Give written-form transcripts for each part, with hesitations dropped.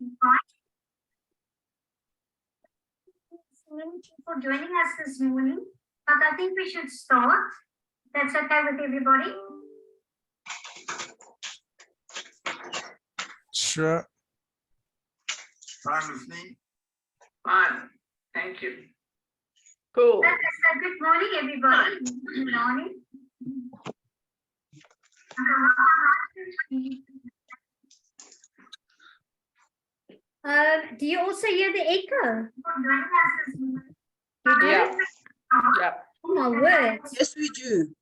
Thank you for joining us this morning. But I think we should start. That's okay with everybody? Sure. Fine with me. Fine, thank you. Cool. So good morning, everybody. Good morning. Do you also hear the echo? You do? Yeah. Yeah. Oh my word. Yes, we do.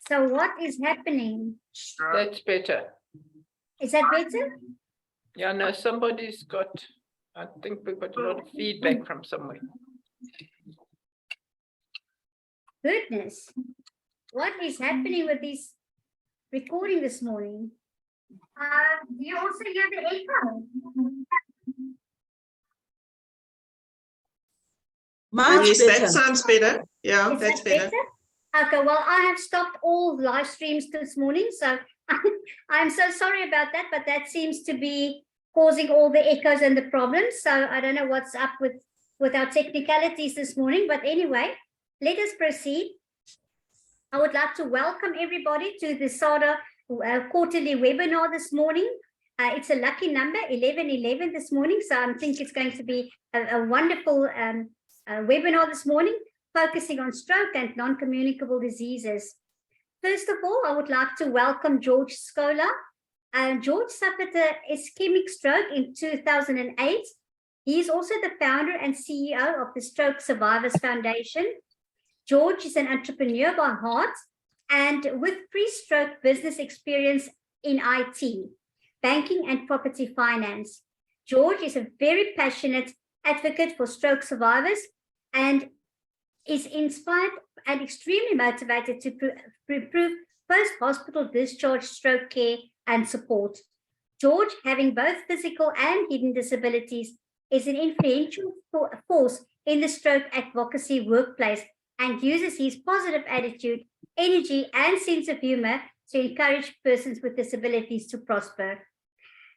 So what is happening? That's better. Is that better? Yeah, no, somebody's got, I think we've got a lot of feedback from somewhere. Goodness. What is happening with this recording this morning? Do you also hear the echo? Much Yes, better. that sounds better. Yeah, Is that's that better. Okay, well, I have stopped all live streams this morning, so I'm so sorry about that, but that seems to be causing all the echoes and the problems. So I don't know what's up with our technicalities this morning, but anyway, let us proceed. I would like to welcome everybody to the SADA quarterly webinar this morning. It's a lucky number, 1111 this morning, so I think it's going to be a wonderful webinar this morning, focusing on stroke and non-communicable diseases. First of all, I would like to welcome George Scola. George suffered an ischemic stroke in 2008. He is also the founder and CEO of the Stroke Survivors Foundation. George is an entrepreneur by heart and with pre-stroke business experience in IT, banking and property finance. George is a very passionate advocate for stroke survivors and is inspired and extremely motivated to improve post-hospital discharge stroke care and support. George, having both physical and hidden disabilities, is an influential force in the stroke advocacy workplace and uses his positive attitude, energy, and sense of humor to encourage persons with disabilities to prosper.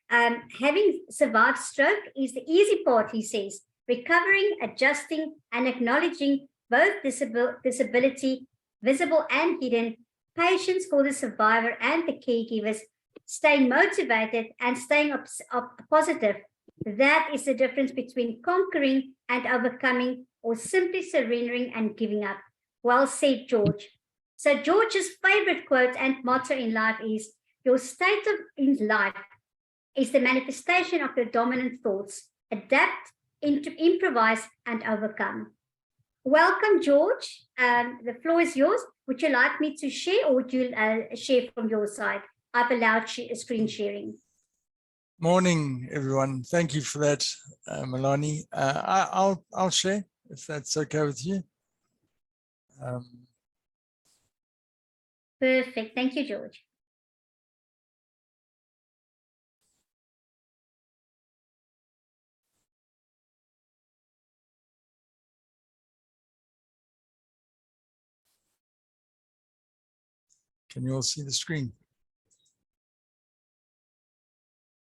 Having survived stroke is the easy part, he says. Recovering, adjusting, and acknowledging both disability, visible and hidden, patience for the survivor and the caregivers, staying motivated and staying positive. That is the difference between conquering and overcoming, or simply surrendering and giving up. Well said, George. So George's favorite quote and motto in life is, your state in life is the manifestation of your dominant thoughts. Adapt, improvise, and overcome. Welcome, George. The floor is yours. Would you like me to share, or would you share from your side? I've allowed screen sharing. Morning, everyone. Thank you for that, Melanie. I'll share if that's okay with you. Perfect. Thank you, George. Can you all see the screen?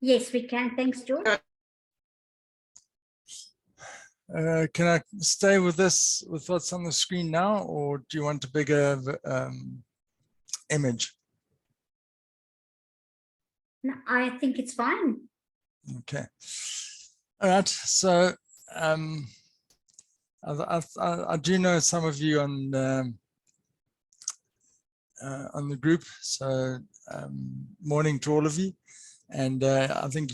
Yes, we can. Thanks, George. Can I stay with this, with what's on the screen now, or do you want a bigger image? No, I think it's fine. Okay. All right. So I do know some of you on the group. So morning to all of you. And I think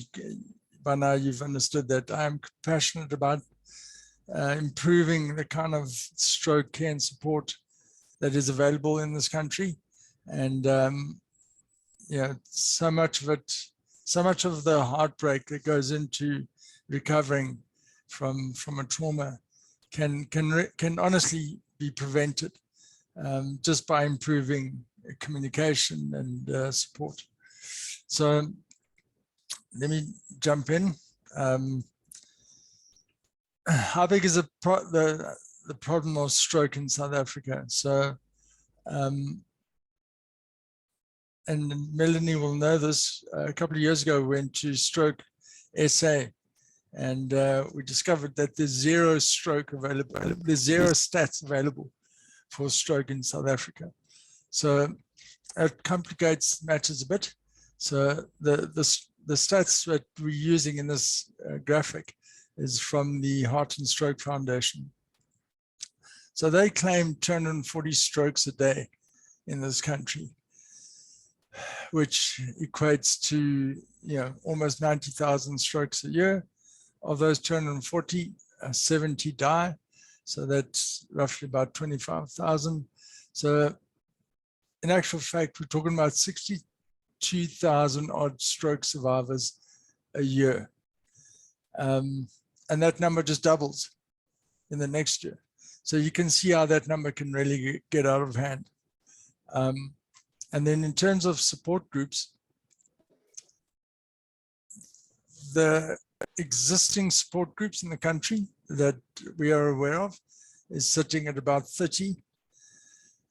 by now you've understood that I am passionate about improving the kind of stroke care and support that is available in this country. And yeah, so much of the heartbreak that goes into recovering from a trauma can honestly be prevented just by improving communication and support. So let me jump in. How big is the problem of stroke in South Africa? So and Melanie will know this, a couple of years ago, we went to Stroke SA, and we discovered that there's zero stroke available, there's zero stats available for stroke in South Africa. So it complicates matters a bit. So the stats that we're using in this graphic is from the Heart and Stroke Foundation. So they claim 240 strokes a day in this country, which equates to, you know, almost 90,000 strokes a year. Of those 240, 70 die. So that's roughly about 25,000. So in actual fact, we're talking about 62,000 odd stroke survivors a year. And that number just doubles in the next year. So you can see how that number can really get out of hand. And then in terms of support groups, the existing support groups in the country that we are aware of is sitting at about 30,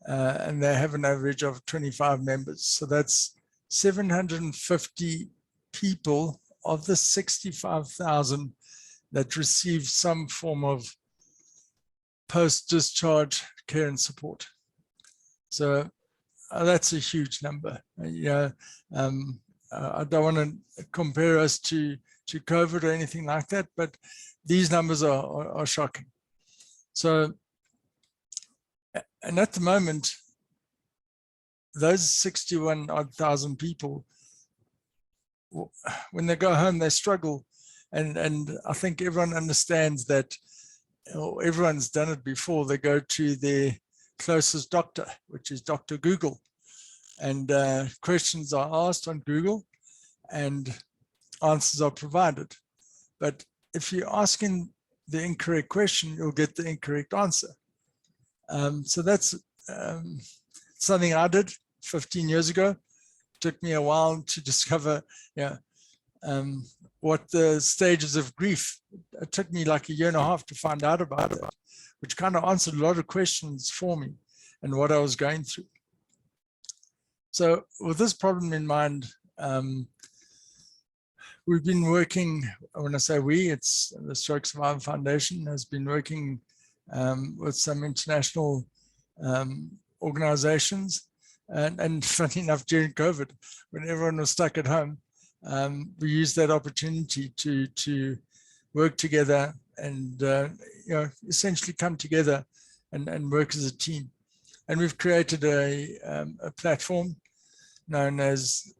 and they have an average of 25 members. So that's 750 people of the 65,000 that receive some form of post-discharge care and support. So that's a huge number. I don't want to compare us to COVID or anything like that, but these numbers are shocking. So, and at the moment, those 61,000 people, when they go home, they struggle. And I think everyone understands that, or everyone's done it before. They go to their closest doctor, which is Dr. Google. And questions are asked on Google and answers are provided. But if you're asking the incorrect question, you'll get the incorrect answer. So that's something I did 15 years ago. It took me a while to discover what the stages of grief. It took me like a year and a half to find out about it, which kind of answered a lot of questions for me and what I was going through. So with this problem in mind, we've been working, when I say we, it's the Stroke Survivor Foundation has been working with some international organizations. And funny enough, during COVID, when everyone was stuck at home, we used that opportunity to work together and essentially come together and work as a team. And we've created a platform known as,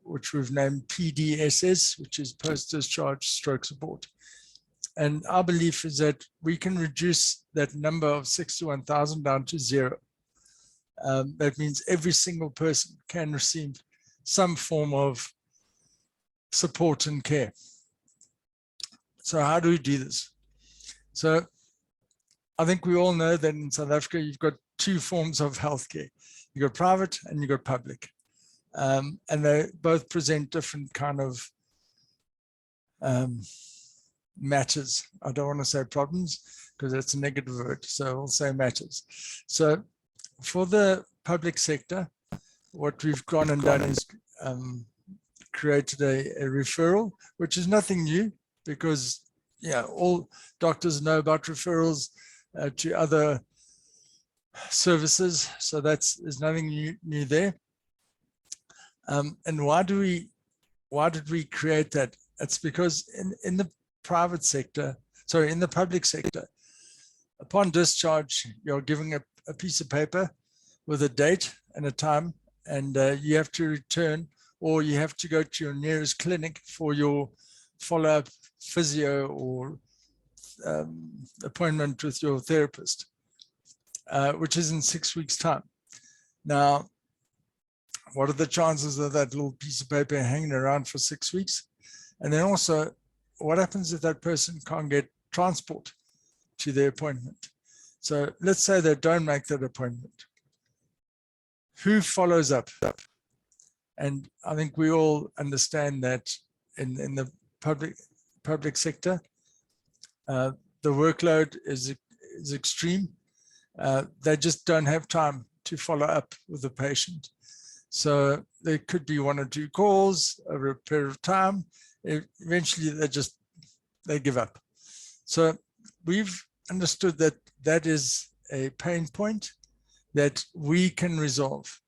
which we've named PDSS, which is Post-Discharge Stroke Support. And our belief is that we can reduce that number of 61,000 down to zero. That means every single person can receive some form of support and care. So how do we do this? So I think we all know that in South Africa, you've got two forms of healthcare. You've got private and you've got public. And they both present different kind of matters. I don't want to say problems because that's a negative word, so I'll say matters. So for the public sector, what we've gone and done is created a referral, which is nothing new because all doctors know about referrals to other services. So there's nothing new there. And why did we create that? It's because in the private sector, sorry, in the public sector, upon discharge, you're giving a piece of paper with a date and a time, and you have to return, or you have to go to your nearest clinic for your follow-up physio or appointment with your therapist, which is in 6 weeks' time. Now, what are the chances of that little piece of paper hanging around for 6 weeks? And then also, what happens if that person can't get transport to their appointment? So let's say they don't make that appointment. Who follows up? And I think we all understand that in the public sector, the workload is extreme. They just don't have time to follow up with the patient. So there could be 1 or 2 calls over a period of time. Eventually they give up. So we've understood that that is a pain point that we can resolve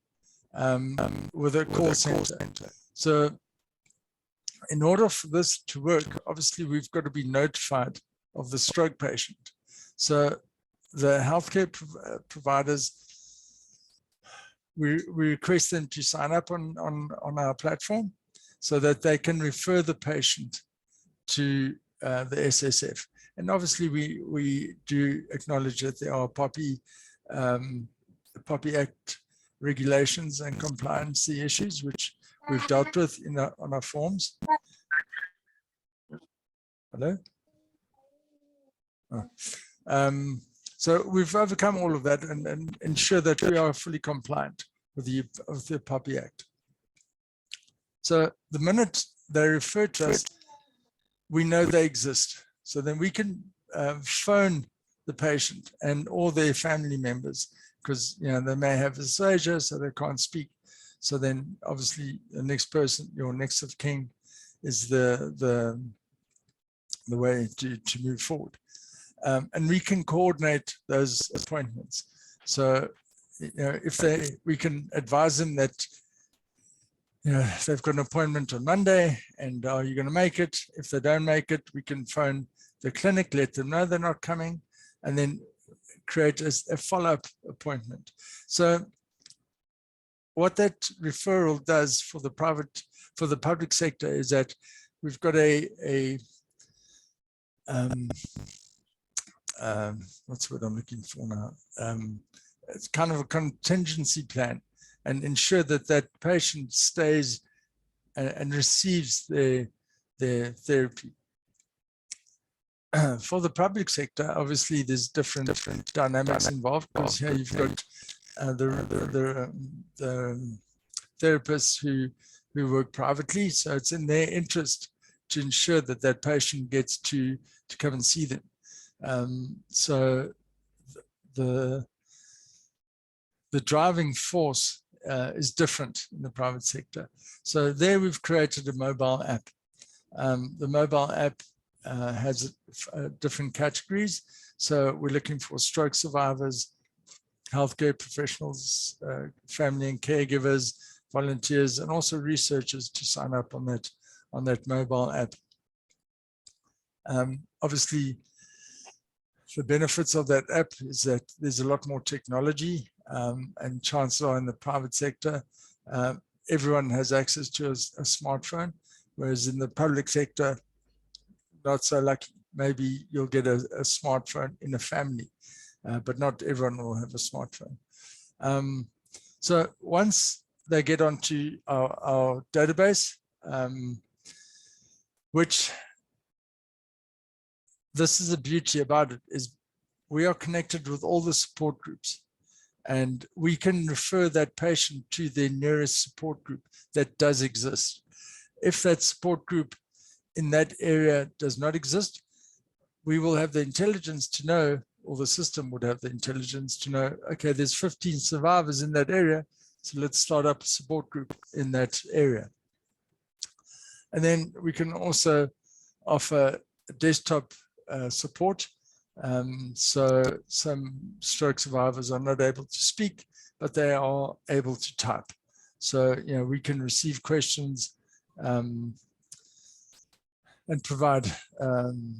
with a call center. So in order for this to work, obviously we've got to be notified of the stroke patient. So the healthcare providers, we request them to sign up on our platform so that they can refer the patient to the SSF. And obviously we do acknowledge that there are POPI Act regulations and compliance issues, which we've dealt with on our forms. Hello? Oh. So we've overcome all of that and ensure that we are fully compliant with the POPI Act. So the minute they refer to us, we know they exist. So then we can phone the patient and all their family members, because they may have dysphagia, so they can't speak. So then obviously the next person, your next of kin, is the way to move forward. And we can coordinate those appointments. So we can advise them that they've got an appointment on Monday, and are you going to make it? If they don't make it, we can phone the clinic, let them know they're not coming, and then create a follow-up appointment. So what that referral does for the public sector is that we've got what's what I'm looking for now? It's kind of a contingency plan, and ensure that that patient stays and receives their therapy. For the public sector, obviously there's different dynamics involved, because here you've got the therapists who work privately, so it's in their interest to ensure that that patient gets to come and see them. So the driving force is different in the private sector. So there we've created a mobile app. The mobile app has different categories. So we're looking for stroke survivors, healthcare professionals, family and caregivers, volunteers, and also researchers to sign up on that mobile app. Obviously, the benefits of that app is that there's a lot more technology, and chances are in the private sector, everyone has access to a smartphone, whereas in the public sector, not so lucky. Maybe you'll get a smartphone in a family, but not everyone will have a smartphone. So once they get onto our database, which this is the beauty about it, is we are connected with all the support groups, and we can refer that patient to their nearest support group that does exist. If that support group in that area does not exist, we will have the intelligence to know, or the system would have the intelligence to know, okay, there's 15 survivors in that area, so let's start up a support group in that area. And then we can also offer desktop support. So some stroke survivors are not able to speak, but they are able to type. So, we can receive questions and provide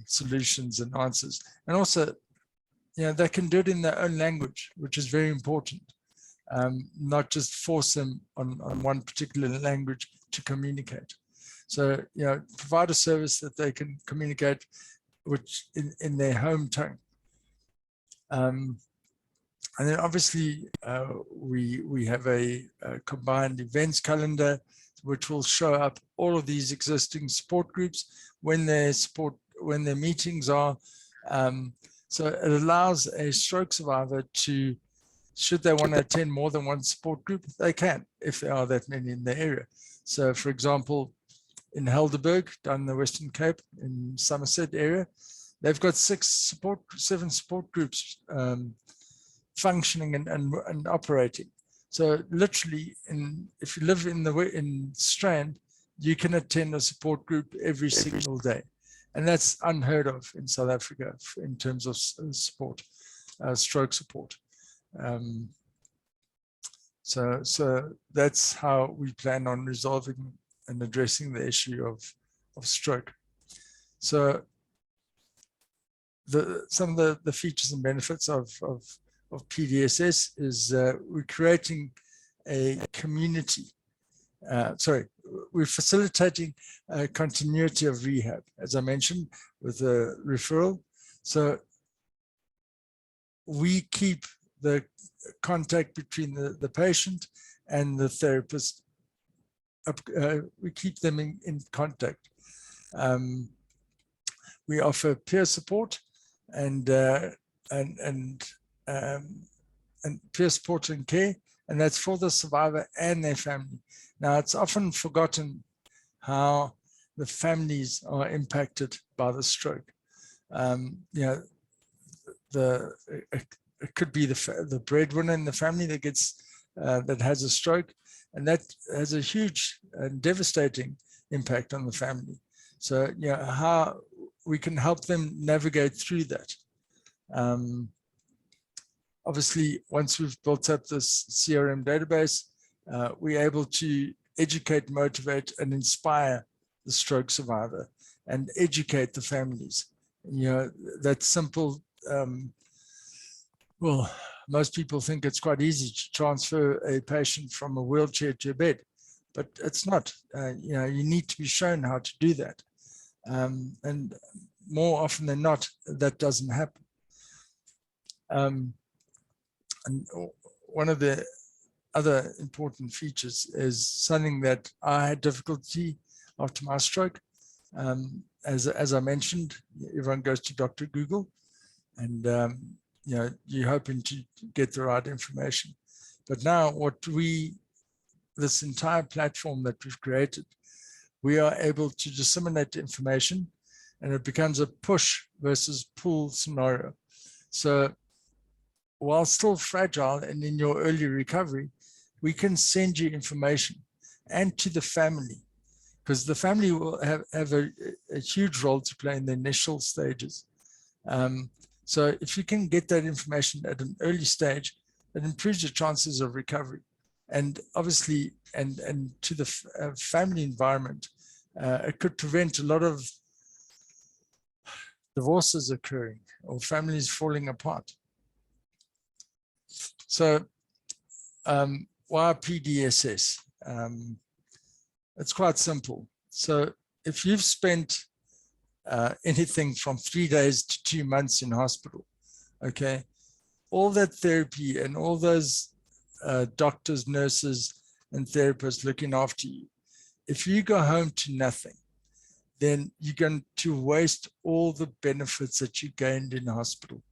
solutions and answers. And also, they can do it in their own language, which is very important. Not just force them on one particular language to communicate. So, provide a service that they can communicate which in their home tongue. And then obviously we have a combined events calendar, which will show up all of these existing support groups when their meetings are. So it allows a stroke survivor to, should they want to attend more than one support group, they can, if there are that many in the area. So for example, in Helderberg, down in the Western Cape, in Somerset area, they've got 7 support groups functioning and operating. So literally, if you live in Strand, you can attend a support group every single day. And that's unheard of in South Africa in terms of support, stroke support. So that's how we plan on resolving and addressing the issue of stroke. So some of the features and benefits of PDSS is we're creating a community. We're facilitating a continuity of rehab, as I mentioned, with a referral. So we keep the contact between the patient and the therapist. We keep them in contact. We offer peer support and peer support and care, and that's for the survivor and their family. Now, it's often forgotten how the families are impacted by the stroke. You know, it could be the breadwinner in the family that gets that has a stroke, and that has a huge and devastating impact on the family. So, you know, how we can help them navigate through that. Obviously, once we've built up this CRM database, we're able to educate, motivate, and inspire the stroke survivor and educate the families. You know, that's simple. Well, most people think it's quite easy to transfer a patient from a wheelchair to a bed, but it's not. You know, you need to be shown how to do that. And more often than not, that doesn't happen. And one of the other important features is something that I had difficulty after my stroke. As I mentioned, everyone goes to Dr. Google, and you know, you're hoping to get the right information. But now this entire platform that we've created, we are able to disseminate information, and it becomes a push versus pull scenario. So while still fragile and in your early recovery, we can send you information, and to the family, because the family will have a huge role to play in the initial stages. So if you can get that information at an early stage, it improves your chances of recovery. And obviously, and to the family environment, it could prevent a lot of divorces occurring or families falling apart. So why PDSS? It's quite simple. So if you've spent anything from 3 days to 2 months in hospital, okay, all that therapy and all those doctors, nurses, and therapists looking after you, if you go home to nothing, then you're going to waste all the benefits that you gained in hospital.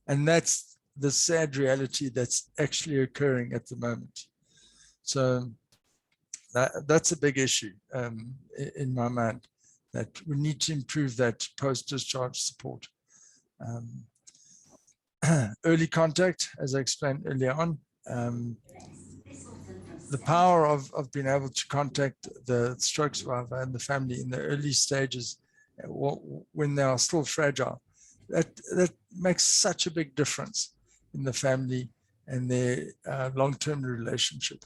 And that's the sad reality that's actually occurring at the moment. So that's a big issue in my mind, that we need to improve that post-discharge support. Early contact, as I explained earlier on, the power of being able to contact the stroke survivor and the family in the early stages when they are still fragile, that makes such a big difference in the family and their long-term relationship.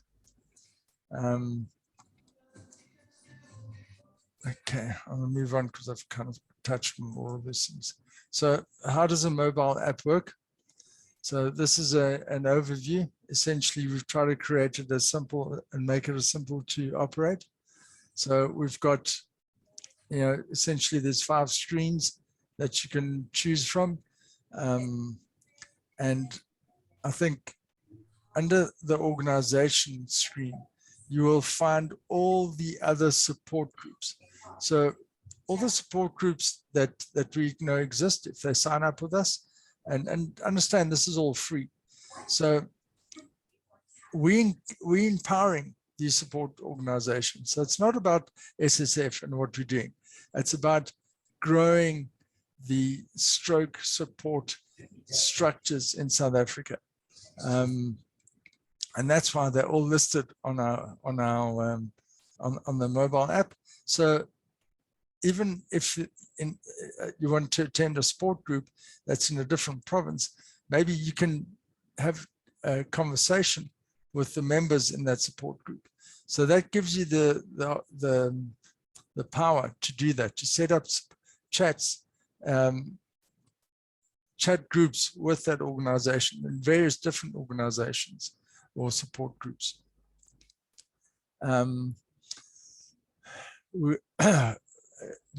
Okay, I'm gonna move on because I've kind of touched on all of these things. So how does a mobile app work? So this is an overview. Essentially, we've tried to create it as simple and make it as simple to operate. So we've got, you know, essentially there's 5 screens that you can choose from. And I think under the organization screen, you will find all the other support groups. So all the support groups that we know exist, if they sign up with us, and understand this is all free. So we're empowering these support organizations. So it's not about SSF and what we're doing. It's about growing the stroke support structures in South Africa. And that's why they're all listed on the mobile app. So even if you want to attend a sport group that's in a different province, maybe you can have a conversation with the members in that support group. So that gives you the power to do that, to set up chats, chat groups with that organization and various different organizations or support groups. You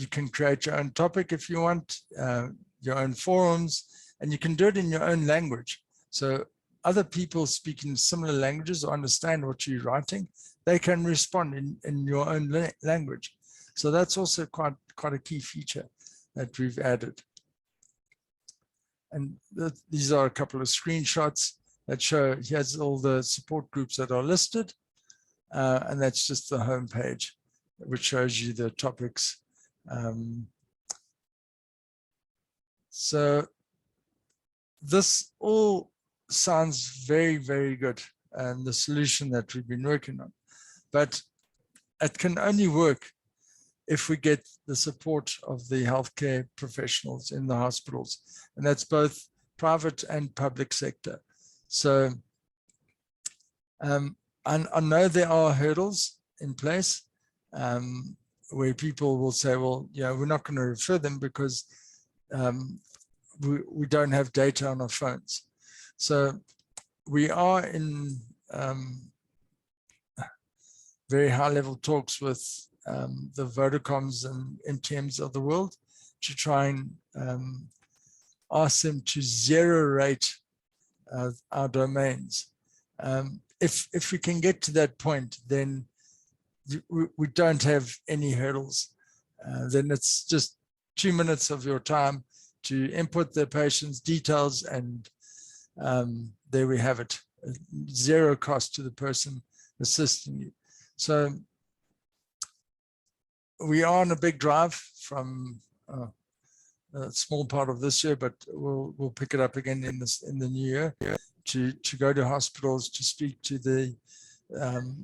can create your own topic if you want, your own forums, and you can do it in your own language. So other people speaking similar languages or understand what you're writing, they can respond in your own language. So that's also quite a key feature that we've added. And these are a couple of screenshots that show here's all the support groups that are listed. And that's just the home page, which shows you the topics. So this all sounds very, very good, and the solution that we've been working on. But it can only work if we get the support of the healthcare professionals in the hospitals, and that's both private and public sector. So I know there are hurdles in place where people will say, well, yeah, we're not going to refer them because we don't have data on our phones. So we are in very high-level talks with the Vodacoms and NTMs of the world to try and ask them to zero rate our domains. If we can get to that point, then we don't have any hurdles. Then it's just 2 minutes of your time to input the patient's details, and there we have it. Zero cost to the person assisting you. So we are on a big drive from a small part of this year, but we'll pick it up again in the new year to go to hospitals, to speak to the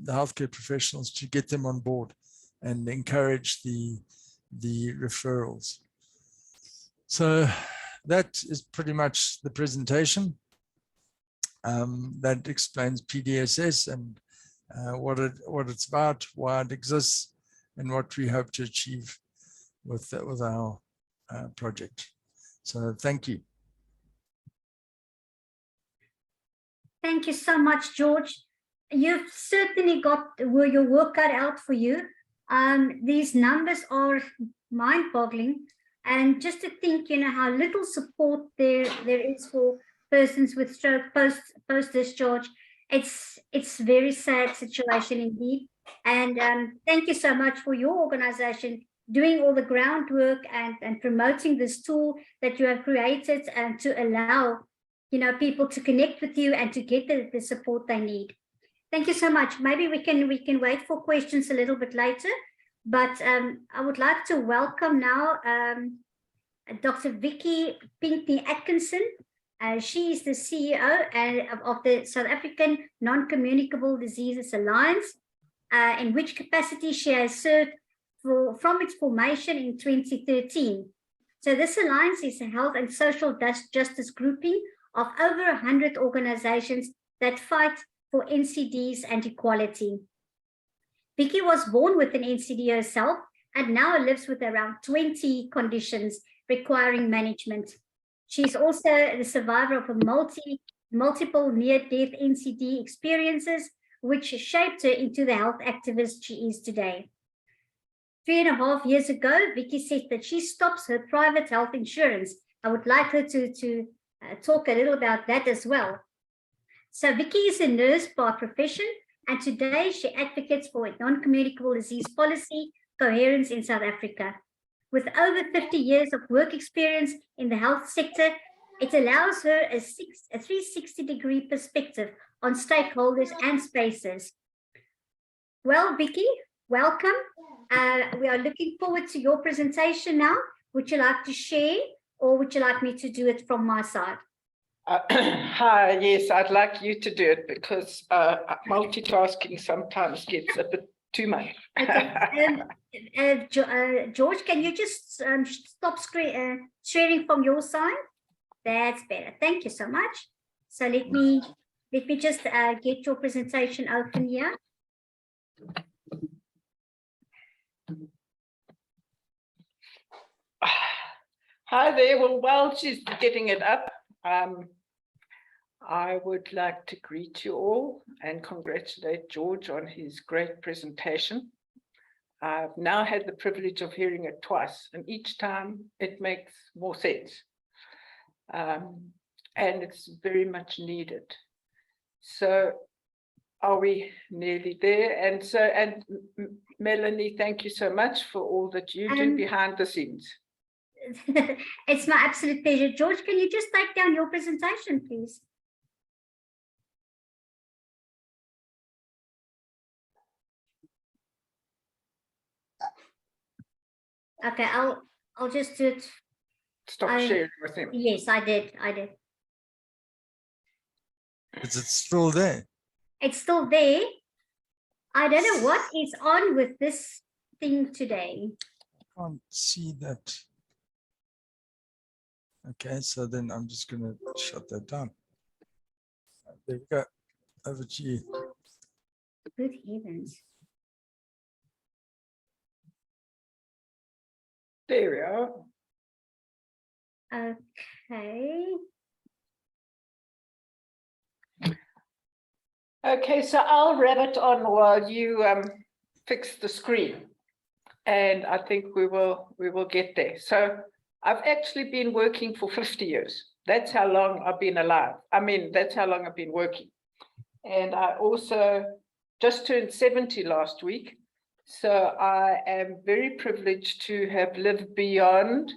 healthcare professionals, to get them on board and encourage the referrals. So that is pretty much the presentation. That explains PDSS and what it's about, why it exists, and what we hope to achieve with our project. So thank you. Thank you so much, George. You've certainly got your work cut out for you. These numbers are mind-boggling, and just to think, how little support there is for persons with stroke post-discharge. It's very sad situation indeed. And thank you so much for your organization doing all the groundwork and promoting this tool that you have created, and to allow people to connect with you and to get the support they need. Thank you so much. Maybe we can wait for questions a little bit later, but I would like to welcome now Dr. Vicky Pinkney-Atkinson. She is the CEO of the South African Non-Communicable Diseases Alliance, in which capacity she has served from its formation in 2013. So this alliance is a health and social justice grouping of over 100 organizations that fight for NCDs and equality. Vicky was born with an NCD herself and now lives with around 20 conditions requiring management. She's also the survivor of a multiple near-death NCD experiences, which shaped her into the health activist she is today. 3.5 years ago, Vicky said that she stops her private health insurance. I would like her to talk a little about that as well. So Vicky is a nurse by profession, and today she advocates for non-communicable disease policy coherence in South Africa. With over 50 years of work experience in the health sector, it allows her a 360-degree perspective on stakeholders and spaces. Well, Vicky, welcome. We are looking forward to your presentation now. Would you like to share, or would you like me to do it from my side? Hi, yes, I'd like you to do it because multitasking sometimes gets a bit too much. Okay. George, can you just stop sharing from your side? That's better. Thank you so much. So let me just get your presentation open here. Hi there. Well, while she's getting it up, I would like to greet you all and congratulate George on his great presentation. I've now had the privilege of hearing it twice, and each time it makes more sense. And it's very much needed. So are we nearly there? And Melanie, thank you so much for all that you do behind the scenes. It's my absolute pleasure. George, can you just take down your presentation, please? Okay, I'll just do it. Stop sharing with him. Yes, I did. Is it still there? It's still there. I don't know what is on with this thing today. I can't see that. Okay, so then I'm just going to shut that down. There we go. Over to you. Good heavens. There we are. Okay. Okay, so I'll rabbit on while you fix the screen, and I think we will get there. So I've actually been working for 50 years. That's how long I've been alive. I mean, that's how long I've been working. And I also just turned 70 last week. So I am very privileged to have lived beyond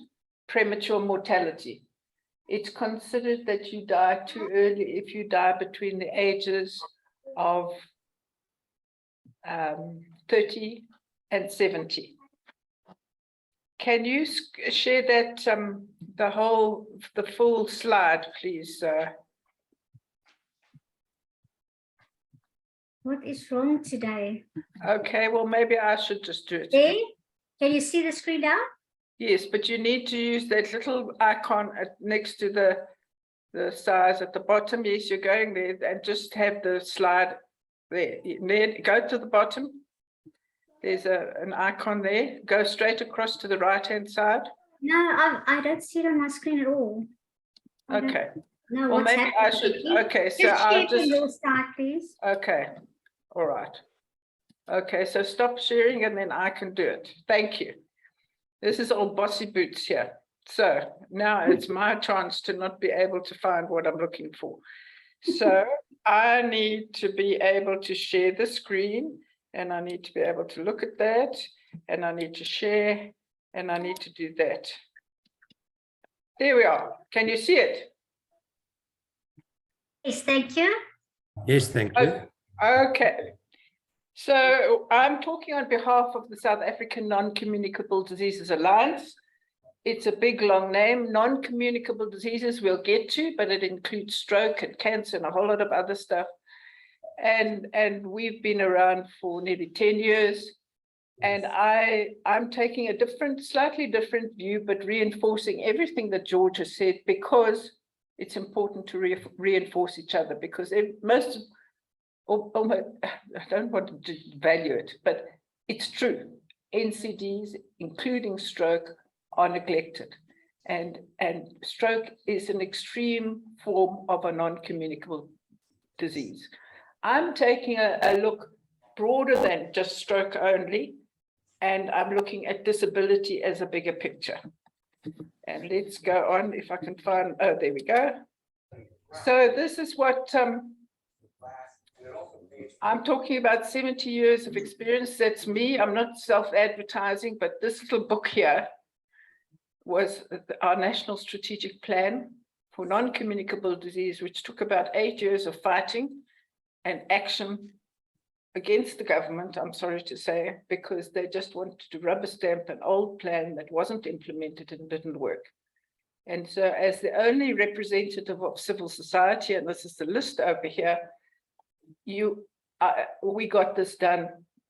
premature mortality. It's considered that you die too early if you die between the ages of 30 and 70. Can you share that, the full slide, please? What is wrong today? Okay, well, maybe I should just do it. There? Can you see the screen now? Yes, but you need to use that little icon next to the size at the bottom. Yes, you're going there, and just have the slide there. Then go to the bottom. There's an icon there. Go straight across to the right-hand side. No, I don't see it on my screen at all. Okay. No, Well, what's maybe I happening? should. Okay, so Just I'll share from your side, please. Okay. All right. Okay, so stop sharing and then I can do it. Thank you. This is all bossy boots here. So now it's my chance to not be able to find what I'm looking for. So I need to be able to share the screen, and I need to be able to look at that, and I need to share, and I need to do that. There we are. Can you see it? Yes, thank you. Yes, thank you. Okay. So I'm talking on behalf of the South African Non-Communicable Diseases Alliance. It's a big, long name. Non-communicable diseases we'll get to, but it includes stroke and cancer and a whole lot of other stuff. And we've been around for nearly 10 years. And I'm taking a slightly different view, but reinforcing everything that George has said, because it's important to reinforce each other, because I don't want to value it, but it's true. NCDs, including stroke, are neglected. And stroke is an extreme form of a non-communicable disease. I'm taking a look broader than just stroke only, and I'm looking at disability as a bigger picture. And let's go on if I can find, oh, there we go. So this is what I'm talking about. 70 years of experience. That's me. I'm not self-advertising, but this little book here was our national strategic plan for non-communicable disease, which took about 8 years of fighting and action against the government, I'm sorry to say, because they just wanted to rubber stamp an old plan that wasn't implemented and didn't work. And so as the only representative of civil society, and this is the list over here, we got this done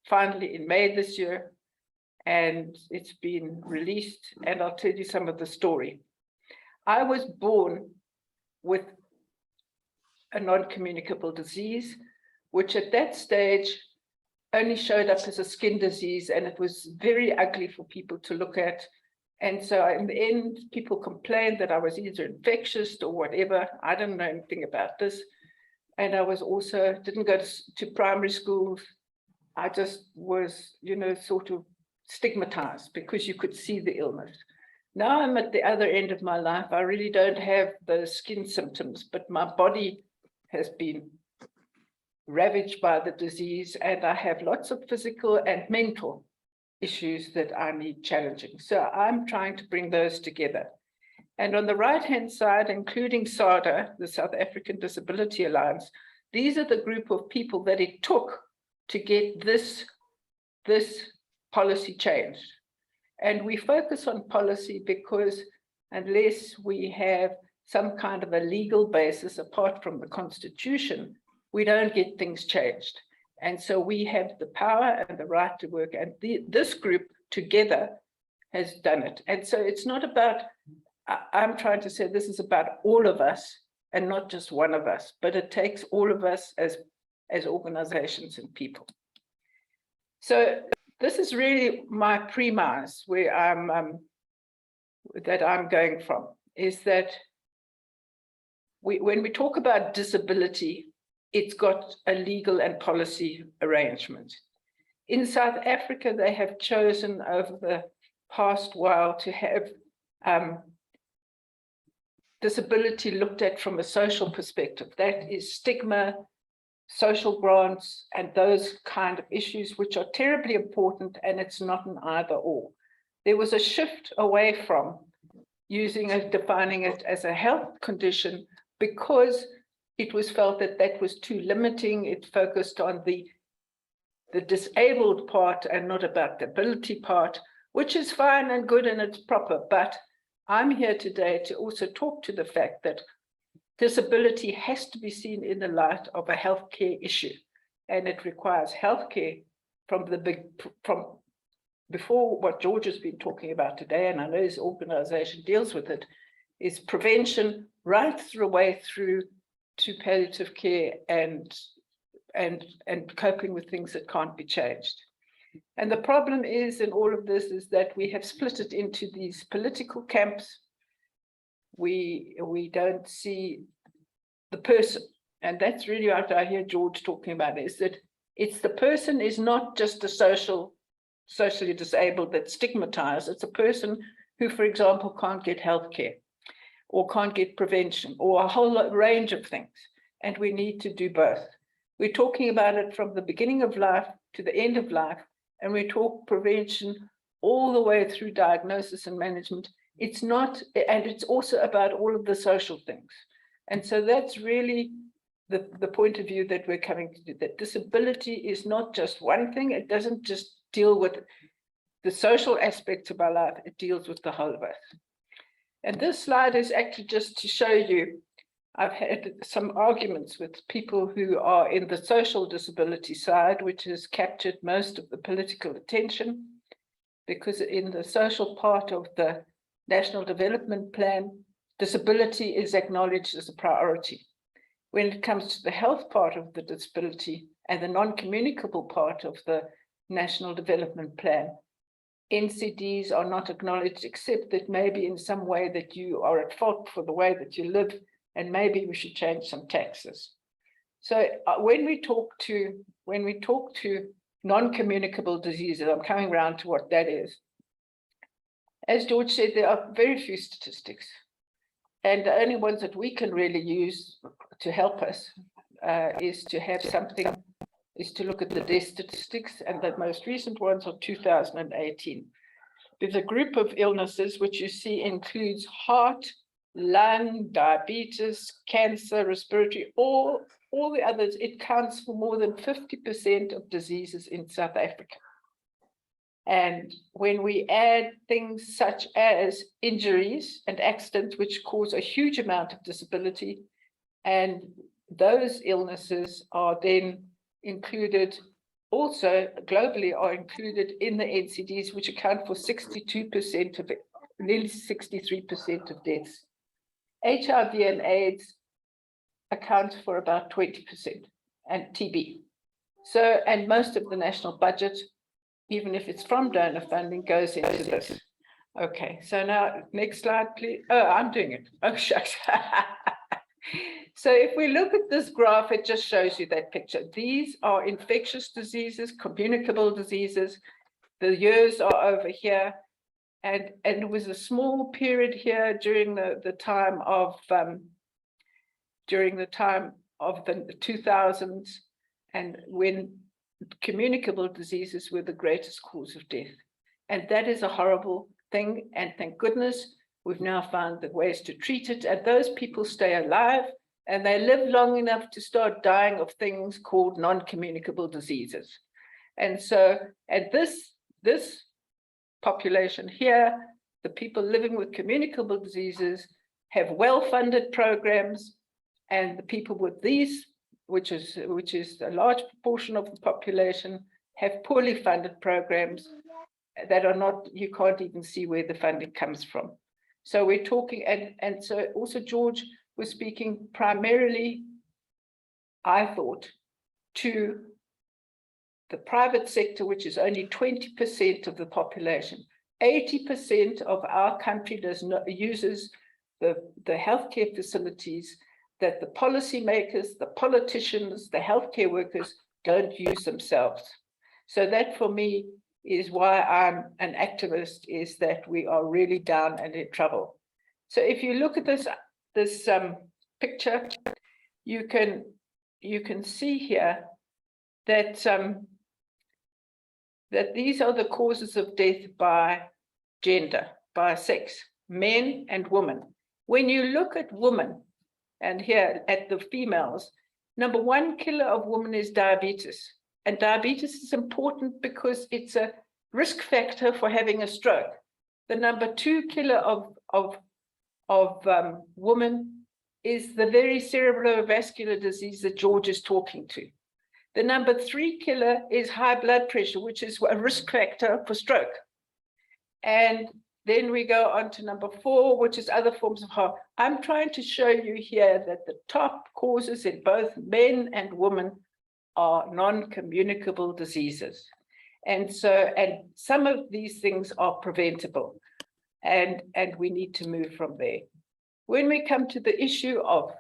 finally in May this year, and it's been released, and I'll tell you some of the story. I was born with a non-communicable disease, which at that stage only showed up as a skin disease, and it was very ugly for people to look at. And so in the end, people complained that I was either infectious or whatever. I didn't know anything about this. And I was also, didn't go to primary school. I just was, sort of stigmatized because you could see the illness. Now I'm at the other end of my life. I really don't have those skin symptoms, but my body has been ravaged by the disease, and I have lots of physical and mental issues that I need challenging. So I'm trying to bring those together. And on the right-hand side, including SADA, the South African Disability Alliance, these are the group of people that it took to get this policy changed. And we focus on policy because unless we have some kind of a legal basis apart from the Constitution, we don't get things changed. And so we have the power and the right to work, and this group together has done it. And so it's not about, I'm trying to say this is about all of us and not just one of us, but it takes all of us as organizations and people. So this is really my premise where I'm going from, is that when we talk about disability, it's got a legal and policy arrangement. In South Africa, they have chosen over the past while to have disability looked at from a social perspective. That is stigma, social grants, and those kind of issues, which are terribly important, and it's not an either or. There was a shift away from defining it as a health condition because it was felt that that was too limiting. It focused on the disabled part and not about the ability part, which is fine and good and it's proper. But I'm here today to also talk to the fact that disability has to be seen in the light of a healthcare issue, and it requires healthcare from before what George has been talking about today, and I know his organization deals with it, is prevention right through away through to palliative care and coping with things that can't be changed. And the problem is in all of this is that we have split it into these political camps. We don't see the person, and that's really what I hear George talking about, is that it's the person is not just a socially disabled that's stigmatized. It's a person who, for example, can't get healthcare or can't get prevention or a whole range of things. And we need to do both. We're talking about it from the beginning of life to the end of life, and we talk prevention all the way through diagnosis and management. It's not, and it's also about all of the social things. And so that's really the point of view that we're coming to do, that disability is not just one thing. It doesn't just deal with the social aspects of our life, it deals with the whole of us. And this slide is actually just to show you, I've had some arguments with people who are in the social disability side, which has captured most of the political attention, because in the social part of the National Development Plan, disability is acknowledged as a priority. When it comes to the health part of the disability and the non-communicable part of the National Development Plan, NCDs are not acknowledged, except that maybe in some way that you are at fault for the way that you live, and maybe we should change some taxes. So when we talk to non-communicable diseases, I'm coming around to what that is. As George said, there are very few statistics, and the only ones that we can really use to help us is to look at the death statistics, and the most recent ones are 2018. There's a group of illnesses which you see includes heart, lung, diabetes, cancer, respiratory, all the others. It counts for more than 50% of diseases in South Africa. And when we add things such as injuries and accidents, which cause a huge amount of disability, and those illnesses are then included, also globally are included in the NCDs, which account for 62% of it, nearly 63% of deaths. HIV and AIDS accounts for about 20%, and TB. So, and most of the national budget, even if it's from donor funding, goes into this. Okay, so now next slide, please. Oh, I'm doing it. Oh, shucks. So if we look at this graph, it just shows you that picture. These are infectious diseases, communicable diseases. The years are over here. And it was a small period here during the time of the 2000s, and when communicable diseases were the greatest cause of death. And that is a horrible thing. And thank goodness we've now found the ways to treat it. And those people stay alive and they live long enough to start dying of things called non-communicable diseases. And so, and this population here, the people living with communicable diseases, have well-funded programs, and the people with these, which is a large proportion of the population, have poorly funded programs that are not, you can't even see where the funding comes from. So we're talking, and so also George was speaking primarily, I thought, to the private sector, which is only 20% of the population. 80% of our country uses the healthcare facilities that the policymakers, the politicians, the healthcare workers don't use themselves. So that for me is why I'm an activist, is that we are really down and in trouble. So if you look at this picture, you can see here that that these are the causes of death by gender, by sex, men and women. When you look at women, and here at the females, number one killer of women is diabetes. And diabetes is important because it's a risk factor for having a stroke. The number two killer of women is the very cerebrovascular disease that George is talking to. The number three killer is high blood pressure, which is a risk factor for stroke. And then we go on to number four, which is other forms of heart. I'm trying to show you here that the top causes in both men and women are non-communicable diseases. And so, and some of these things are preventable, and we need to move from there. When we come to the issue of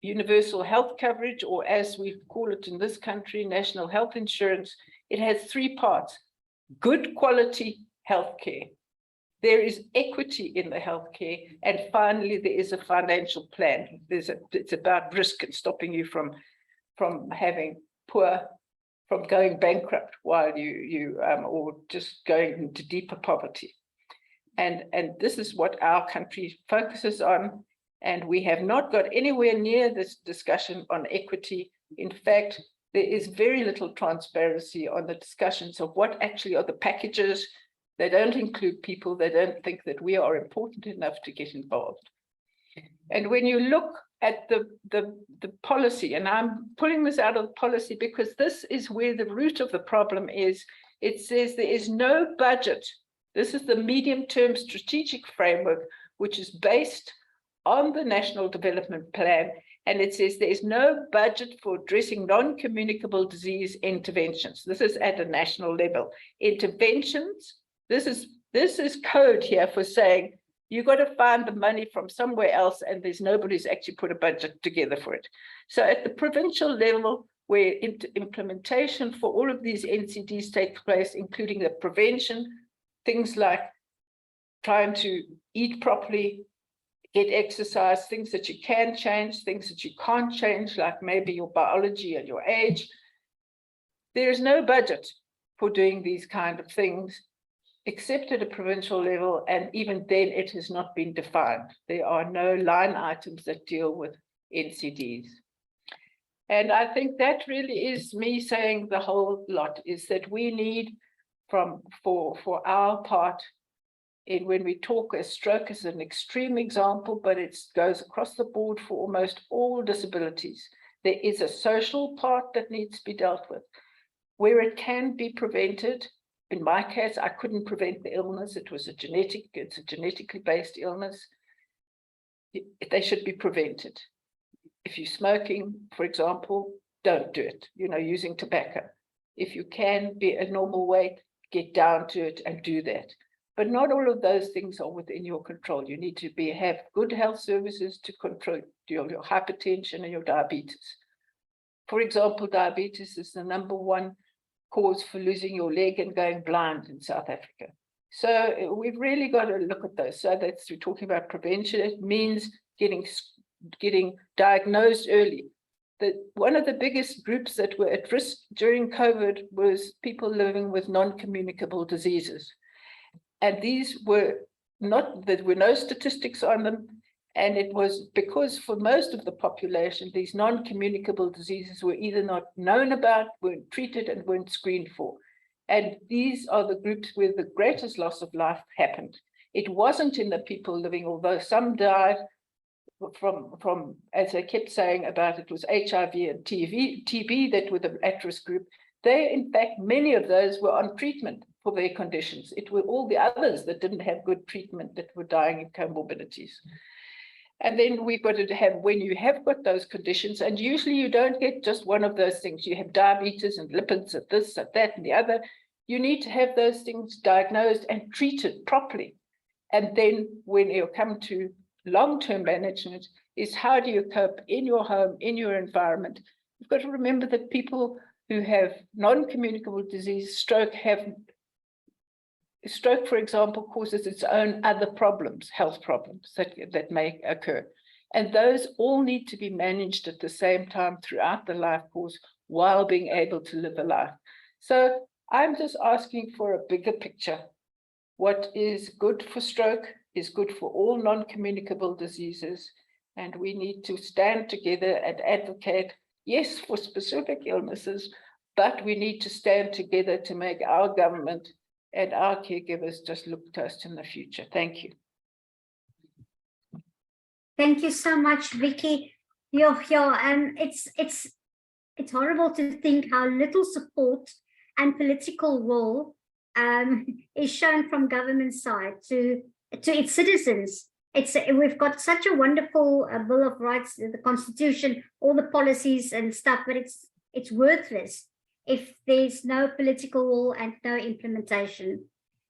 universal health coverage, or as we call it in this country, national health insurance, it has three parts: good quality healthcare, there is equity in the healthcare, and finally there is a financial plan. It's about risk and stopping you from having from going bankrupt while you or just going into deeper poverty. And this is what our country focuses on. And we have not got anywhere near this discussion on equity. In fact, there is very little transparency on the discussions of what actually are the packages. They don't include people. They don't think that we are important enough to get involved. And when you look at the policy, and I'm pulling this out of the policy because this is where the root of the problem is. It says there is no budget. This is the medium-term strategic framework, which is based on the National Development Plan, and it says there is no budget for addressing non-communicable disease interventions. This is at a national level. Interventions, this is code here for saying you've got to find the money from somewhere else, and there's nobody's actually put a budget together for it. So at the provincial level, where implementation for all of these NCDs takes place, including the prevention, things like trying to eat properly, get exercise, things that you can change, things that you can't change, like maybe your biology and your age. There is no budget for doing these kind of things, except at a provincial level, and even then it has not been defined. There are no line items that deal with NCDs. And I think that really is me saying the whole lot, is that we need for our part, in when we talk, a stroke is an extreme example, but it goes across the board for almost all disabilities. There is a social part that needs to be dealt with, where it can be prevented. In my case, I couldn't prevent the illness. It's a genetically based illness. They should be prevented. If you're smoking, for example, don't do it, using tobacco. If you can be a normal weight, get down to it and do that. But not all of those things are within your control. You need to have good health services to control your hypertension and your diabetes. For example, diabetes is the #1 cause for losing your leg and going blind in South Africa. So we've really got to look at those. So that's, we're talking about prevention. It means getting diagnosed early. One of the biggest groups that were at risk during COVID was people living with non-communicable diseases. And these were not, there were no statistics on them. And it was because for most of the population, these non-communicable diseases were either not known about, weren't treated, and weren't screened for. And these are the groups where the greatest loss of life happened. It wasn't in the people living, although some died from, as I kept saying about it, was HIV and TB that were the at-risk group. They, in fact, many of those were on treatment for their conditions. It were all the others that didn't have good treatment that were dying in comorbidities. And then we've got to have, when you have got those conditions, and usually you don't get just one of those things. You have diabetes and lipids at this, at that, and the other. You need to have those things diagnosed and treated properly. And then when you come to long-term management, is how do you cope in your home, in your environment? You've got to remember that people who have non-communicable disease, stroke, for example, causes its own other problems, health problems that may occur. And those all need to be managed at the same time throughout the life course while being able to live a life. So I'm just asking for a bigger picture. What is good for stroke is good for all non-communicable diseases. And we need to stand together and advocate, yes, for specific illnesses, but we need to stand together to make our government and our caregivers just look to us in the future. Thank you. Thank you so much, Vicky. It's horrible to think how little support and political will is shown from government side to its citizens. We've got such a wonderful Bill of Rights, the Constitution, all the policies and stuff, but it's worthless if there's no political will and no implementation.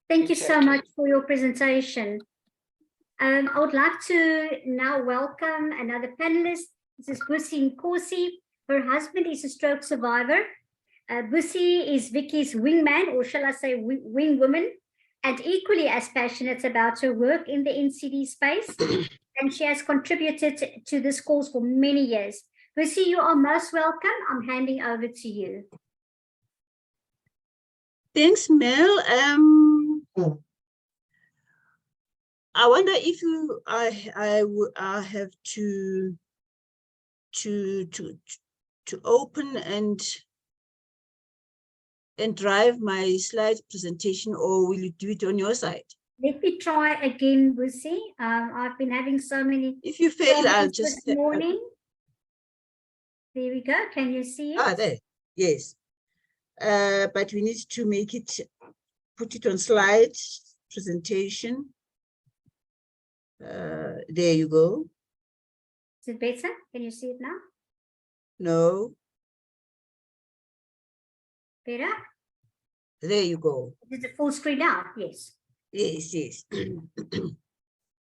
Thank you so much for your presentation. I would like to now welcome another panelist. This is Busi Nkosi. Her husband is a stroke survivor. Busi is Vicky's wingman, or shall I say wing woman, and equally as passionate about her work in the NCD space. And she has contributed to this cause for many years. Busi, you are most welcome. I'm handing over to you. Thanks, Mel. I wonder if I have to open and drive my slide presentation, or will you do it on your side? Let me try again, Busi. I've been having so many. If you fail, I'll just. This morning. There we go. Can you see it? Ah, there. Yes. But we need to make it, put it on slide presentation. There you go. Is it better? Can you see it now? No. Better? There you go. Is it full screen now? Yes. Yes, yes.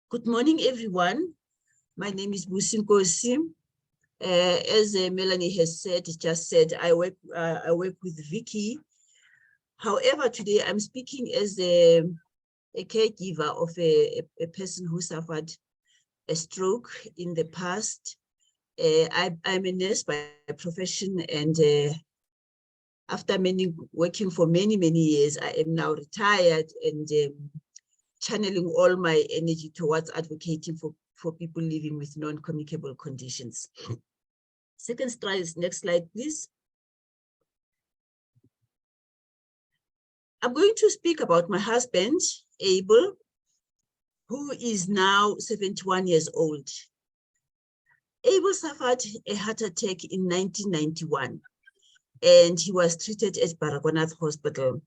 Good morning, everyone. My name is Busi Nkosi. As Melanie has just said, I work with Vicky. However, today I'm speaking as a caregiver of a person who suffered a stroke in the past. I'm a nurse by profession, and after working for many years, I am now retired and channeling all my energy towards advocating for people living with non-communicable conditions. Second slide, next slide, please. I'm going to speak about my husband, Abel, who is now 71 years old. Abel suffered a heart attack in 1991, and he was treated at Baragwanath Hospital.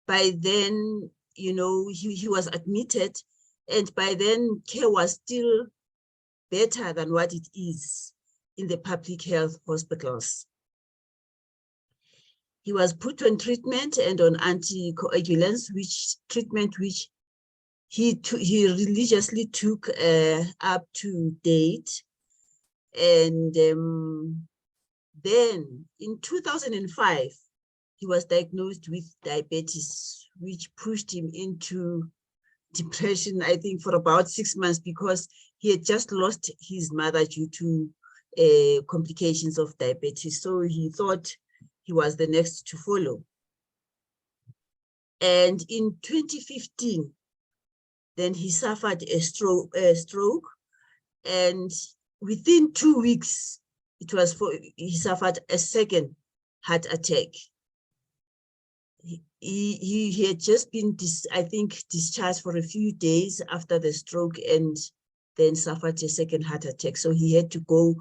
By then, you know, he was admitted, and by then care was still better than what it is in the public health hospitals. He was put on treatment and on anticoagulants, which he religiously took up to date. And then in 2005, he was diagnosed with diabetes, which pushed him into depression, I think, for about 6 months, because he had just lost his mother due to complications of diabetes. So he thought he was the next to follow. And in 2015, then he suffered a stroke, and within 2 weeks, he suffered a second heart attack. He had just been, I think, discharged for a few days after the stroke, and then suffered a second heart attack. So he had to go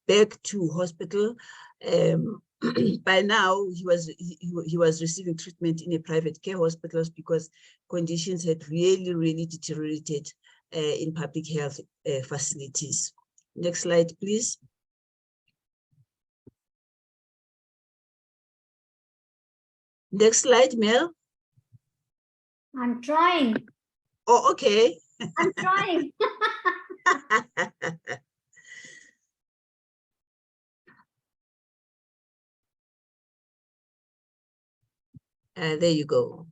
back to hospital. By now, he was receiving treatment in a private care hospitals because conditions had really deteriorated in public health facilities. Next slide, please. Next slide, Mel. I'm trying. Oh, okay. I'm trying. There you go.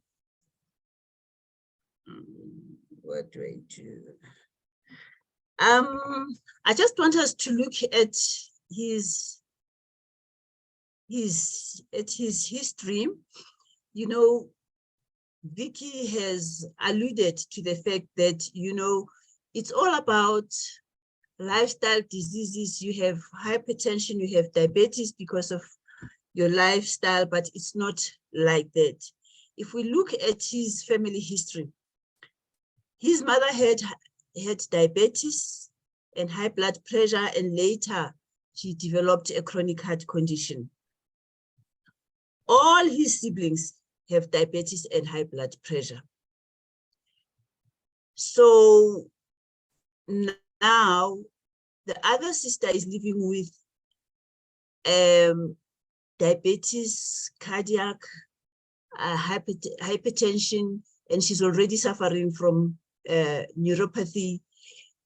What do I do? I just want us to look at his history. You know, Vicky has alluded to the fact that, you know, it's all about lifestyle diseases. You have hypertension, you have diabetes because of your lifestyle, but it's not like that. If we look at his family history, his mother had diabetes and high blood pressure, and later she developed a chronic heart condition. All his siblings have diabetes and high blood pressure. So now the other sister is living with diabetes, cardiac, hypertension, and she's already suffering from neuropathy.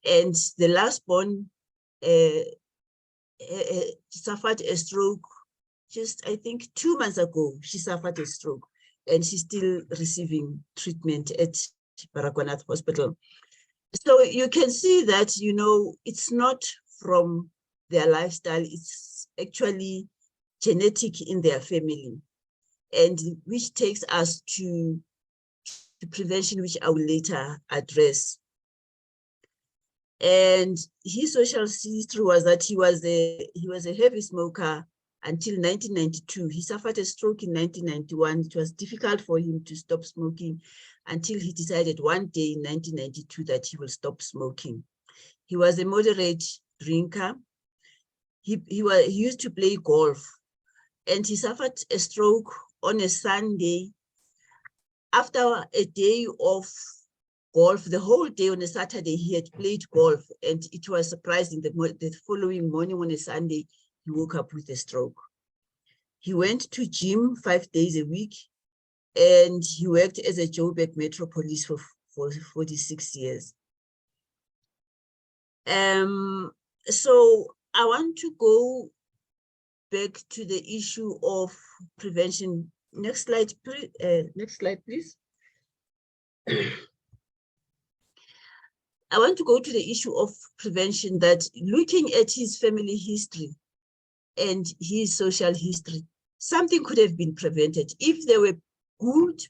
And the last born suffered a stroke just, I think, 2 months ago. She suffered a stroke, and she's still receiving treatment at Baragwanath Hospital. So you can see that, you know, it's not from their lifestyle, it's actually genetic in their family, and which takes us to prevention, which I will later address. And his social history was that he was a heavy smoker until 1992. He suffered a stroke in 1991. It was difficult for him to stop smoking until he decided one day in 1992 that he will stop smoking. He was a moderate drinker. He used to play golf, and he suffered a stroke on a Sunday after a day of golf. The whole day on a Saturday he had played golf, and it was surprising the following morning on a Sunday he woke up with a stroke. He went to gym 5 days a week, and he worked as a Joburg Metro Police for 46 years. So I want to go back to the issue of prevention. Next slide, please. I want to go to the issue of prevention, that looking at his family history and his social history, something could have been prevented if there were good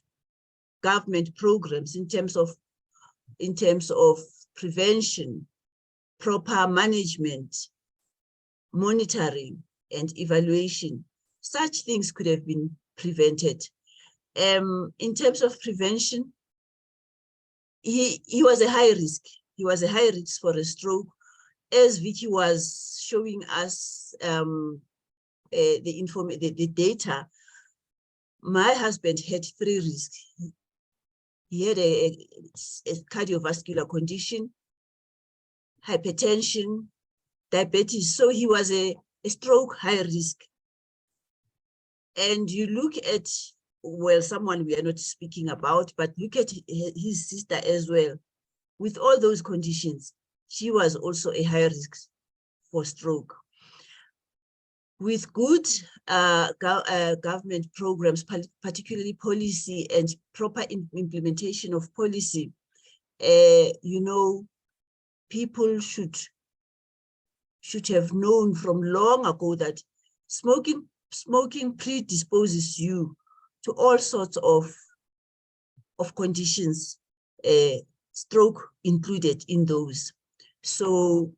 government programs in terms of prevention, proper management, monitoring, and evaluation. such things could have been prevented. In terms of prevention, he was a high risk. He was a high risk for a stroke. As Vicky was showing us the data, my husband had 3 risks. He had a cardiovascular condition, hypertension, diabetes. So he was a stroke high risk. And you look at, well, someone we are not speaking about, but look at his sister as well. With all those conditions, she was also a high risk for stroke. With good government programs, particularly policy and proper implementation of policy, you know, people should have known from long ago that smoking predisposes you to all sorts of conditions, stroke included in those. So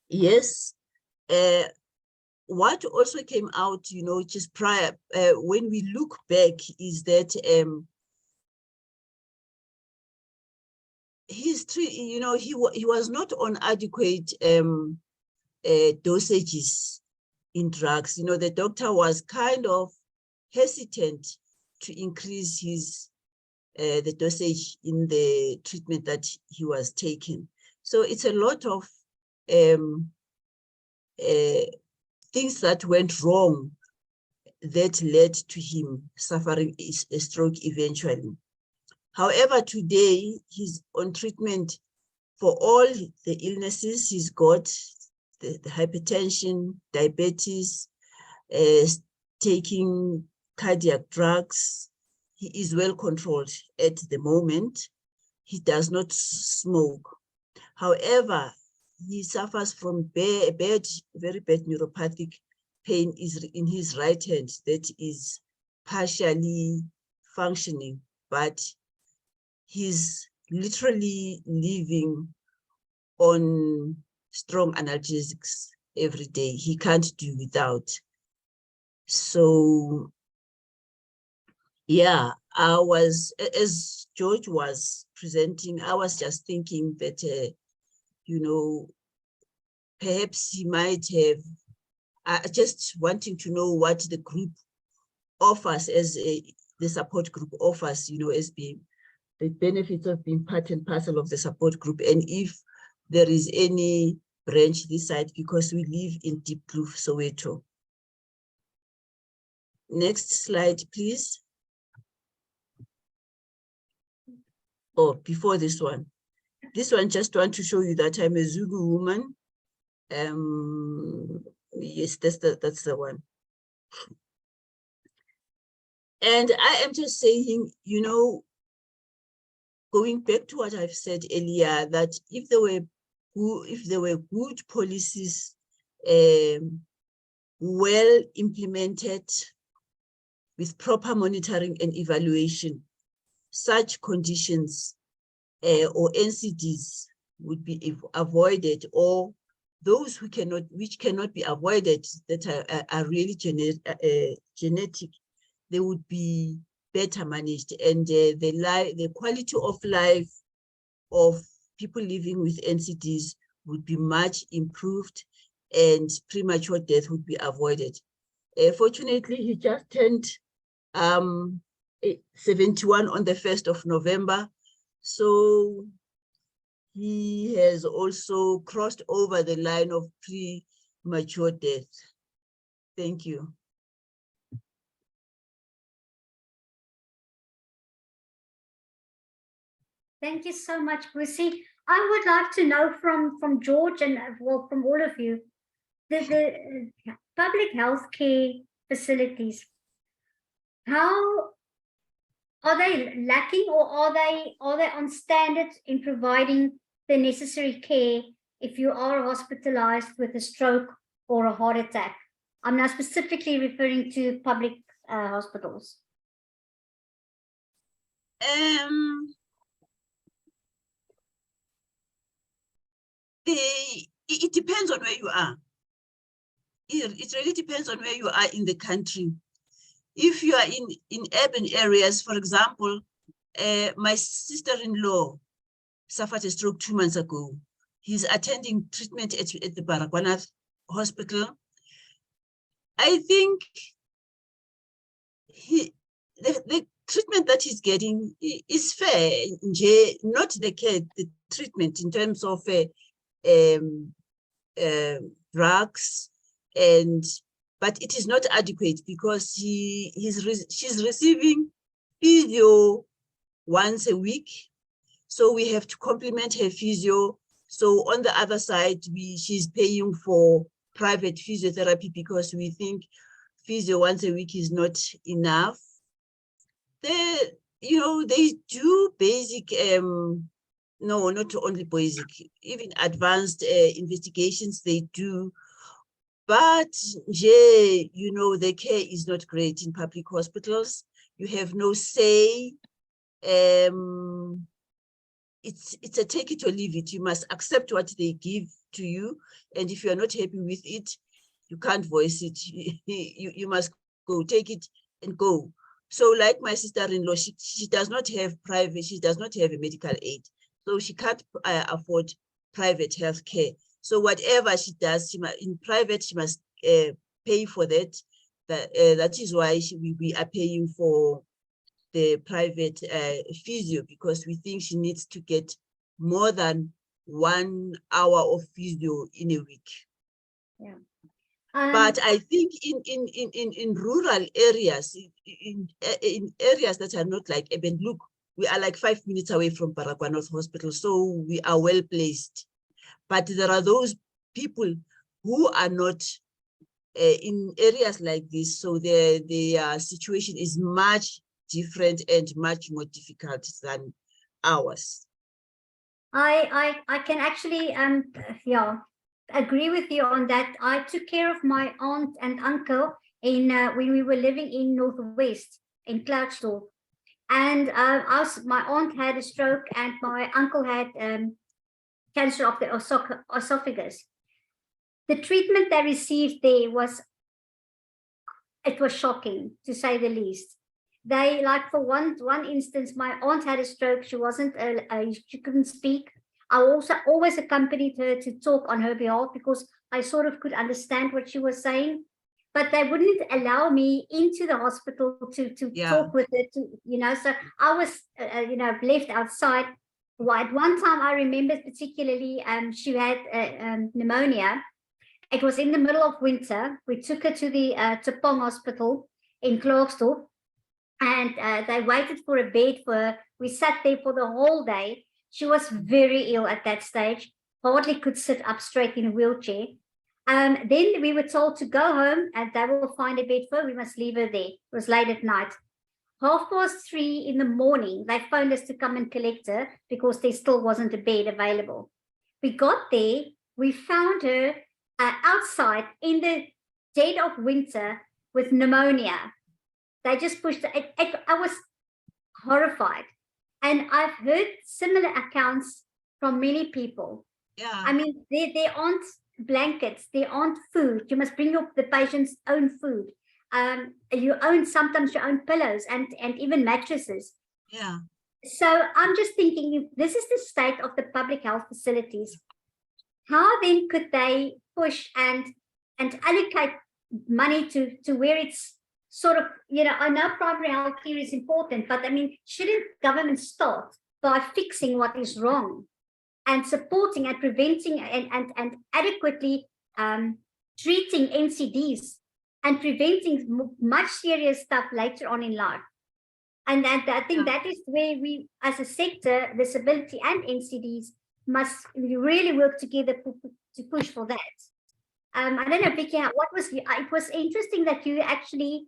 yes, what also came out, you know, just prior, when we look back, is that history, you know, he was not on adequate dosages in drugs. You know, the doctor was kind of hesitant to increase his the dosage in the treatment that he was taking. So it's a lot of things that went wrong that led to him suffering a stroke eventually. However, today he's on treatment for all the illnesses. He's got the hypertension, diabetes, taking cardiac drugs. He is well controlled at the moment. He does not smoke. However, he suffers from very bad neuropathic pain is in his right hand that is partially functioning, but he's literally living on strong analgesics every day. He can't do without. So yeah, I was, as George was presenting, I was just thinking that, you know, perhaps he might have, just wanting to know what the group offers as the support group offers, you know, as being the benefits of being part and parcel of the support group, and if there is any branch this side, because we live in Deep Blue, Soweto. Next slide, please. Oh, before this one just want to show you that I'm a Zulu woman. Yes, that's the one. And I am just saying, you know, going back to what I've said earlier, that if there were good policies, well implemented with proper monitoring and evaluation, such conditions or NCDs would be avoided, or those which cannot be avoided, that are really genetic, they would be better managed, and the quality of life of people living with NCDs would be much improved, and premature death would be avoided. Fortunately, he just turned 71 on the 1st of November. So he has also crossed over the line of premature death. Thank you. Thank you so much, Busi. I would like to know from George and, well, from all of you, the public health care facilities, how are they lacking, or are they on standard in providing the necessary care if you are hospitalized with a stroke or a heart attack? I'm now specifically referring to public hospitals. It depends on where you are. it really depends on where you are in the country. If you are in urban areas, for example, my sister-in-law suffered a stroke 2 months ago. He's attending treatment at the Baragwanath Hospital. I think the treatment that he's getting is fair, not the care, the treatment in terms of drugs, but it is not adequate because she's receiving physio once a week. So we have to complement her physio. So on the other side, she's paying for private physiotherapy because we think physio once a week is not enough. They do basic, no, not only basic, even advanced investigations they do. But the care is not great in public hospitals. You have no say. It's a take it or leave it. You must accept what they give to you. And if you are not happy with it, you can't voice it. You must go, take it and go. So like my sister-in-law, she does not have she does not have a medical aid. So she can't afford private health care. So whatever she does, in private, she must pay for that. That is why we are paying for the private physio, because we think she needs to get more than 1 hour of physio in a week. Yeah. But I think in rural areas, in areas that are not like urban, look, we are like 5 minutes away from Baragwanath Hospital, so we are well placed. But there are those people who are not in areas like this, so their situation is much different and much more difficult than ours. I can actually agree with you on that. I took care of my aunt and uncle in when we were living in Northwest in Cloudsdorp, and my aunt had a stroke and my uncle had cancer of the esophagus. The treatment they received there was shocking, to say the least. They, like, for one instance, my aunt had a stroke. She wasn't she couldn't speak. I also always accompanied her to talk on her behalf because I sort of could understand what she was saying, but they wouldn't allow me into the hospital to talk with her, so I was left outside. Well, at one time I remember particularly she had pneumonia. It was in the middle of winter. We took her to the Tepong Hospital in Klerksdorp, and they waited for a bed for her. We sat there for the whole day. She was very ill at that stage, hardly could sit up straight in a wheelchair. Then we were told to go home and they will find a bed for her. We must leave her there. It was late at night. 3:30 in the morning, they phoned us to come and collect her because there still wasn't a bed available. We got there. We found her outside in the dead of winter with pneumonia. They just pushed her. I was horrified. And I've heard similar accounts from many people. Yeah. I mean, there aren't blankets, there aren't food. You must bring the patient's own food. Sometimes your own pillows and even mattresses. Yeah. So I'm just thinking, if this is the state of the public health facilities, how then could they push and allocate money to where it's sort of, I know primary health care is important, but I mean, shouldn't government start by fixing what is wrong and supporting and preventing and adequately treating NCDs and preventing much serious stuff later on in life? And I think that is where we, as a sector, disability and NCDs, must really work together to push for that. I don't know, Vicky, it was interesting that you actually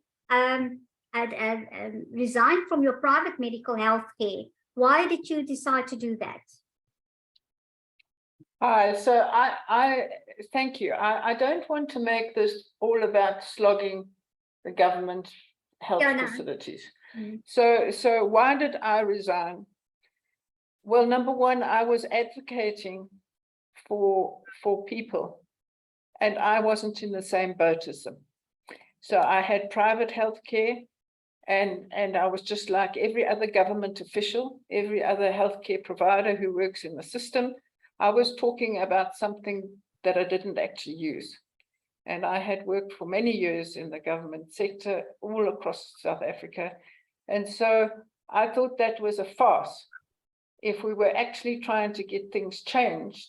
resigned from your private medical health care. Why did you decide to do that? So I thank you. I don't want to make this all about slogging the government health facilities. Mm-hmm. So why did I resign? Well, number one, I was advocating for people, and I wasn't in the same boat as them. So I had private healthcare, and I was just like every other government official, every other healthcare provider who works in the system. I was talking about something that I didn't actually use. And I had worked for many years in the government sector all across South Africa. And so I thought that was a farce. If we were actually trying to get things changed,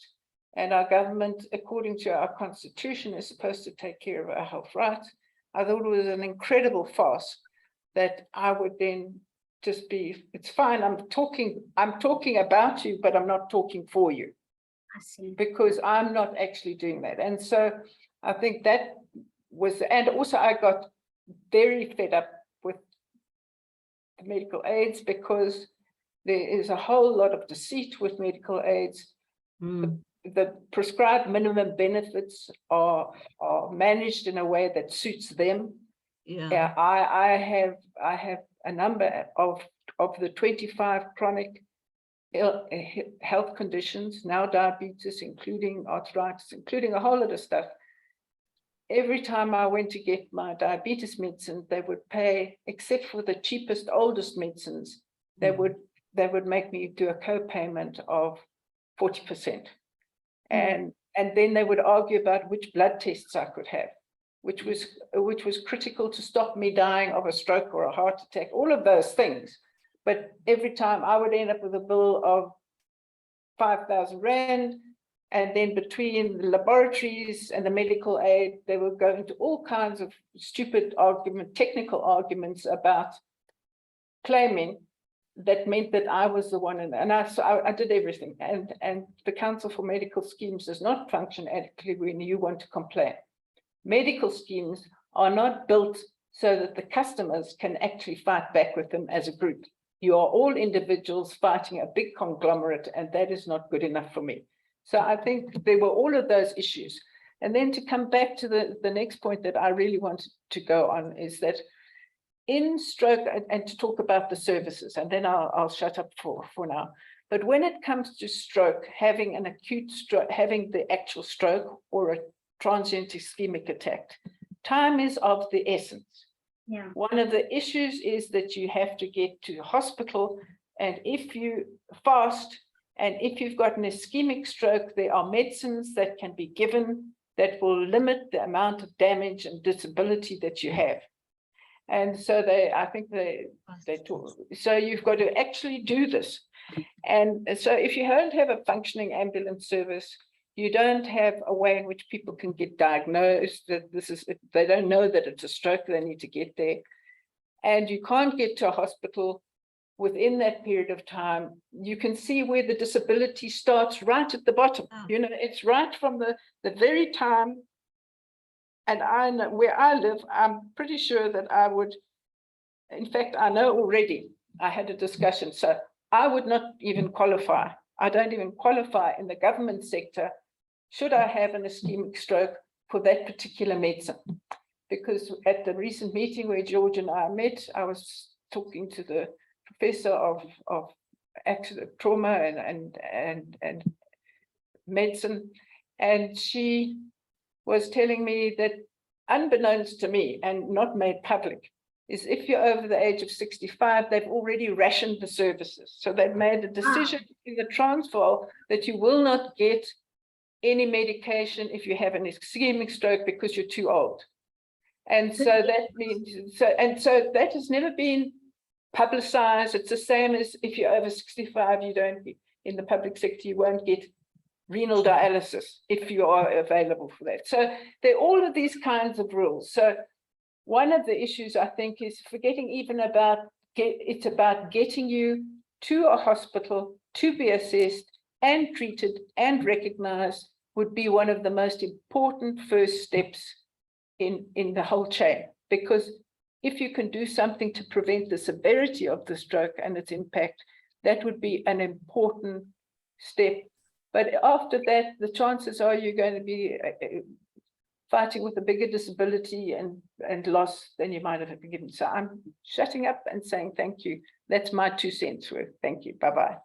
and our government, according to our constitution, is supposed to take care of our health rights, I thought it was an incredible farce that I would then just be, it's fine, I'm talking about you, but I'm not talking for you. I see. Because I'm not actually doing that. And so I think that was, and also I got very fed up with the medical aids because there is a whole lot of deceit with medical aids. The prescribed minimum benefits are managed in a way that suits them. Yeah. I have a number of the 25 chronic health conditions, now diabetes, including arthritis, including a whole lot of stuff. Every time I went to get my diabetes medicine, they would pay, except for the cheapest, oldest medicines, they would make me do a co-payment of 40%. And then they would argue about which blood tests I could have, which was critical to stop me dying of a stroke or a heart attack, all of those things. But every time I would end up with a bill of 5,000 Rand, and then between the laboratories and the medical aid, they would go into all kinds of stupid technical arguments about claiming that meant that I was the one, and I did everything. And the Council for Medical Schemes does not function adequately when you want to complain. Medical schemes are not built so that the customers can actually fight back with them as a group. You are all individuals fighting a big conglomerate, and that is not good enough for me. So I think there were all of those issues. And then to come back to the next point that I really wanted to go on is that in stroke, and to talk about the services, and then I'll shut up for now. But when it comes to stroke, having an acute stroke, having the actual stroke or a transient ischemic attack, time is of the essence. Yeah. One of the issues is that you have to get to the hospital, and if you fast, and if you've got an ischemic stroke, there are medicines that can be given that will limit the amount of damage and disability that you have. And so I think they talk. So you've got to actually do this. And so if you don't have a functioning ambulance service, you don't have a way in which people can get diagnosed that they don't know that it's a stroke, they need to get there. And you can't get to a hospital within that period of time. You can see where the disability starts right at the bottom. You know, it's right from the very time. And I know where I live, I'm pretty sure that I would, in fact, I know already, I had a discussion. So I would not even qualify. I don't even qualify in the government sector should I have an ischemic stroke for that particular medicine. Because at the recent meeting where George and I met, I was talking to the professor of accident trauma and medicine, and she was telling me that unbeknownst to me and not made public is if you're over the age of 65, they've already rationed the services. So they've made a decision in the Transvaal that you will not get any medication if you have an ischemic stroke because you're too old. And so that means, so that has never been publicized. It's the same as if you're over 65, you don't get, in the public sector, you won't get renal dialysis if you are available for that. So there are all of these kinds of rules. So one of the issues I think is forgetting even about, it's about getting you to a hospital to be assessed and treated and recognized would be one of the most important first steps in the whole chain. Because if you can do something to prevent the severity of the stroke and its impact, that would be an important step. But after that, the chances are you're going to be fighting with a bigger disability and loss than you might have been given. So I'm shutting up and saying thank you. That's my 2 cents worth. Thank you. Bye-bye.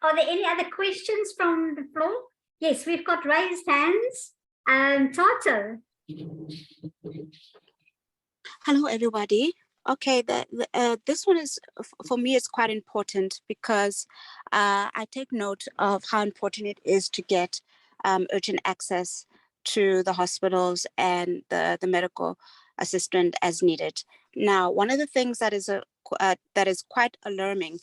Are there any other questions from the floor? Yes, we've got raised hands. Tato. Hello, everybody. Okay, this one is, for me, it's quite important because I take note of how important it is to get urgent access to the hospitals and the medical assistant as needed. Now, one of the things that is quite alarming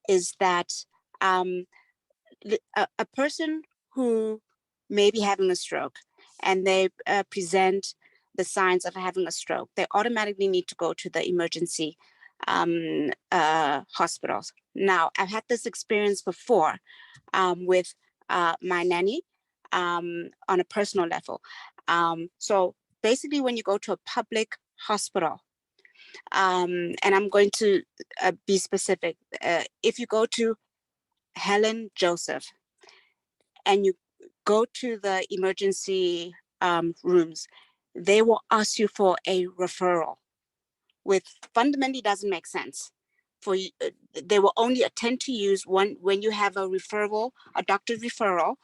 is that a person who may be having a stroke and they present the signs of having a stroke, they automatically need to go to the emergency hospitals. Now, I've had this experience before with my nanny on a personal level. So basically, when you go to a public hospital, and I'm going to be specific, if you go to Helen Joseph and you go to the emergency rooms, they will ask you for a referral, which fundamentally doesn't make sense. For you, they will only attend to you when you have a referral, a doctor referral,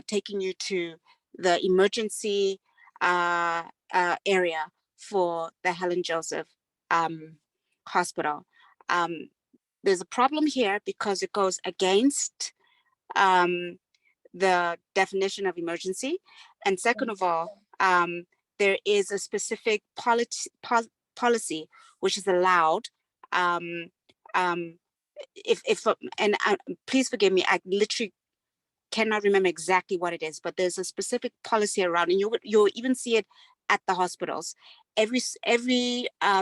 taking you to the emergency area for the Helen Joseph hospital. There's a problem here because it goes against the definition of emergency. And second of all, there is a specific policy which is allowed. Please forgive me, I literally cannot remember exactly what it is, but there's a specific policy around, and you'll even see it at the hospitals. Every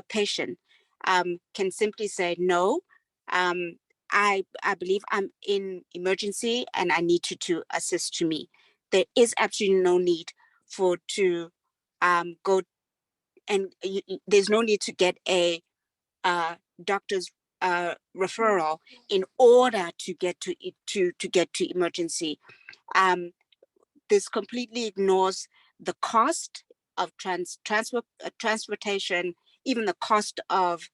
patient can simply say, no, I believe I'm in emergency and I need you to assist to me. There is absolutely no need to go, and there's no need to get a doctor's referral in order to get to emergency. This completely ignores the cost of transportation, even the cost of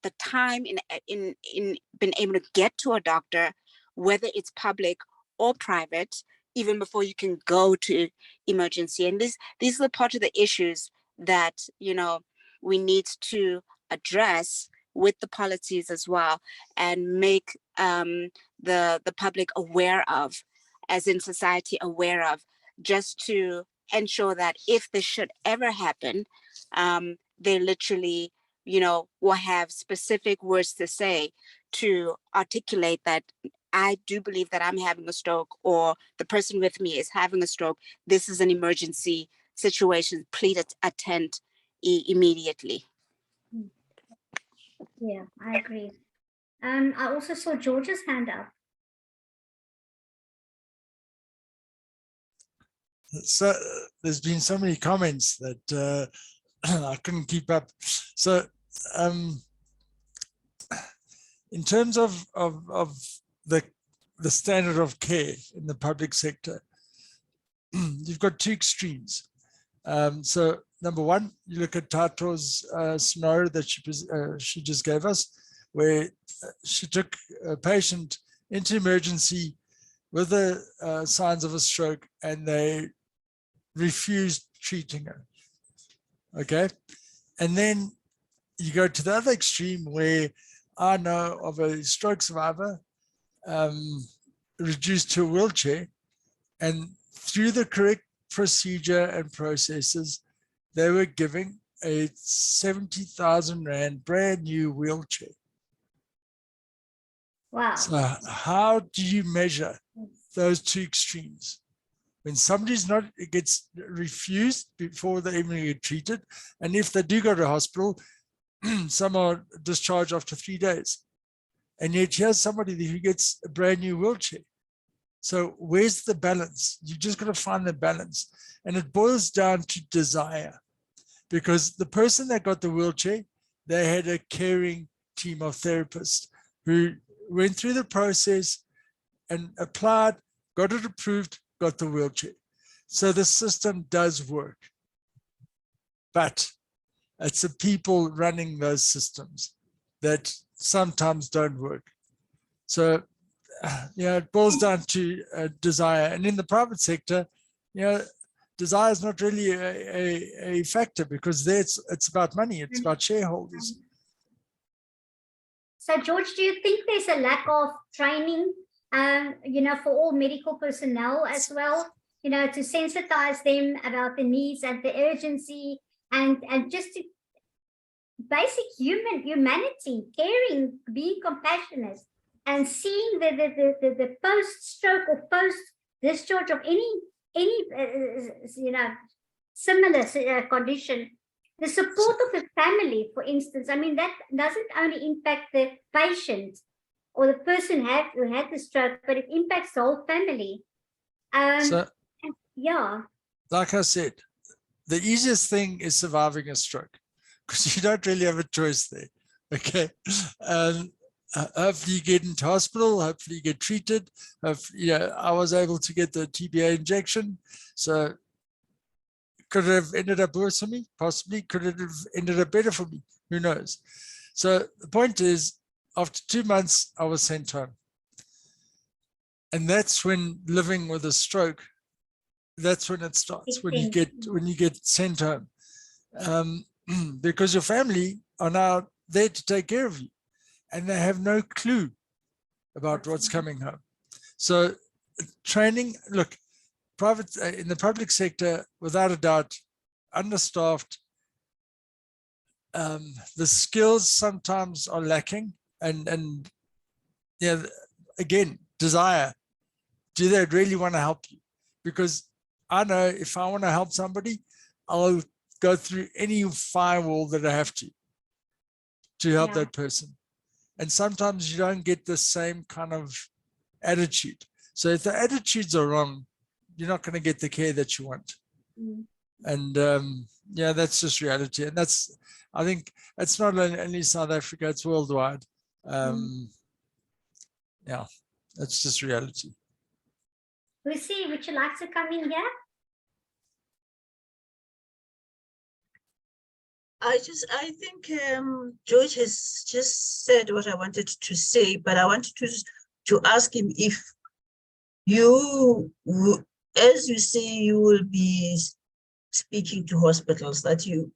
the time in being able to get to a doctor, whether it's public or private, even before you can go to emergency. And these are the part of the issues that, you know, we need to address with the policies as well, and make the public aware of, as in society aware of, just to ensure that if this should ever happen, they literally, you know, will have specific words to say to articulate that I do believe that I'm having a stroke, or the person with me is having a stroke. This is an emergency situation. Please attend immediately. Yeah, I agree. I also saw George's hand up. So there's been so many comments that I couldn't keep up. So in terms of the standard of care in the public sector, you've got two extremes. So number one, you look at Tato's scenario that she just gave us, where she took a patient into emergency with the signs of a stroke, and they refused treating her. Okay, and then you go to the other extreme, where I know of a stroke survivor reduced to a wheelchair, and through the correct procedure and processes, they were giving a 70,000 Rand brand new wheelchair. Wow. So how do you measure those two extremes? When somebody's not, it gets refused before they even get treated, and if they do go to hospital, some are discharged after 3 days. And yet here's somebody who gets a brand new wheelchair. So where's the balance? You just got to find the balance. And it boils down to desire, because the person that got the wheelchair, they had a caring team of therapists who went through the process and applied, got it approved, got the wheelchair. So the system does work, but it's the people running those systems that sometimes don't work. So it boils down to desire. And in the private sector, desire is not really a factor, because there it's about money, it's about shareholders. So, George, do you think there's a lack of training, for all medical personnel as well, to sensitize them about the needs and the urgency and just to basic humanity, caring, being compassionate, and seeing the post-stroke or post-discharge of any similar condition, the support of the family, for instance. I mean, that doesn't only impact the patient or the person who had the stroke, but it impacts the whole family. Like I said, the easiest thing is surviving a stroke, because you don't really have a choice there. Okay. Hopefully you get into hospital, hopefully you get treated. I was able to get the TBA injection. So could it have ended up worse for me? Possibly. Could it have ended up better for me? Who knows? So the point is, after 2 months, I was sent home. And that's when living with a stroke, that's when it starts, when you get sent home. Because your family are now there to take care of you, and they have no clue about what's coming home. So training, look, in the public sector, without a doubt, understaffed, the skills sometimes are lacking, and again, desire. Do they really want to help you? Because I know if I want to help somebody, I'll go through any firewall that I have to help that person. And sometimes you don't get the same kind of attitude. So if the attitudes are wrong, you're not going to get the care that you want. And that's just reality. And I think it's not only South Africa, it's worldwide. That's just reality. Busi, would you like to come in here? I think George has just said what I wanted to say, but I wanted to ask him if as you say, you will be speaking to hospitals, that do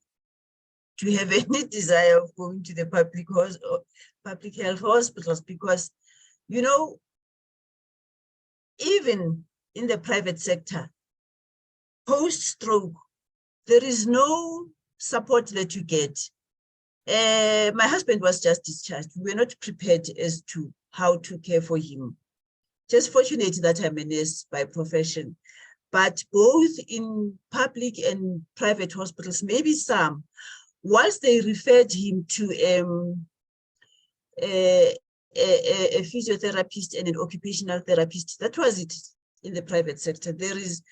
you have any desire of going to the public health hospitals? Because, even in the private sector, post-stroke, there is no support that you get. My husband was just discharged. We were not prepared as to how to care for him. Just fortunate that I'm a nurse by profession. But both in public and private hospitals, maybe some, once they referred him to a physiotherapist and an occupational therapist, that was it in the private sector. There is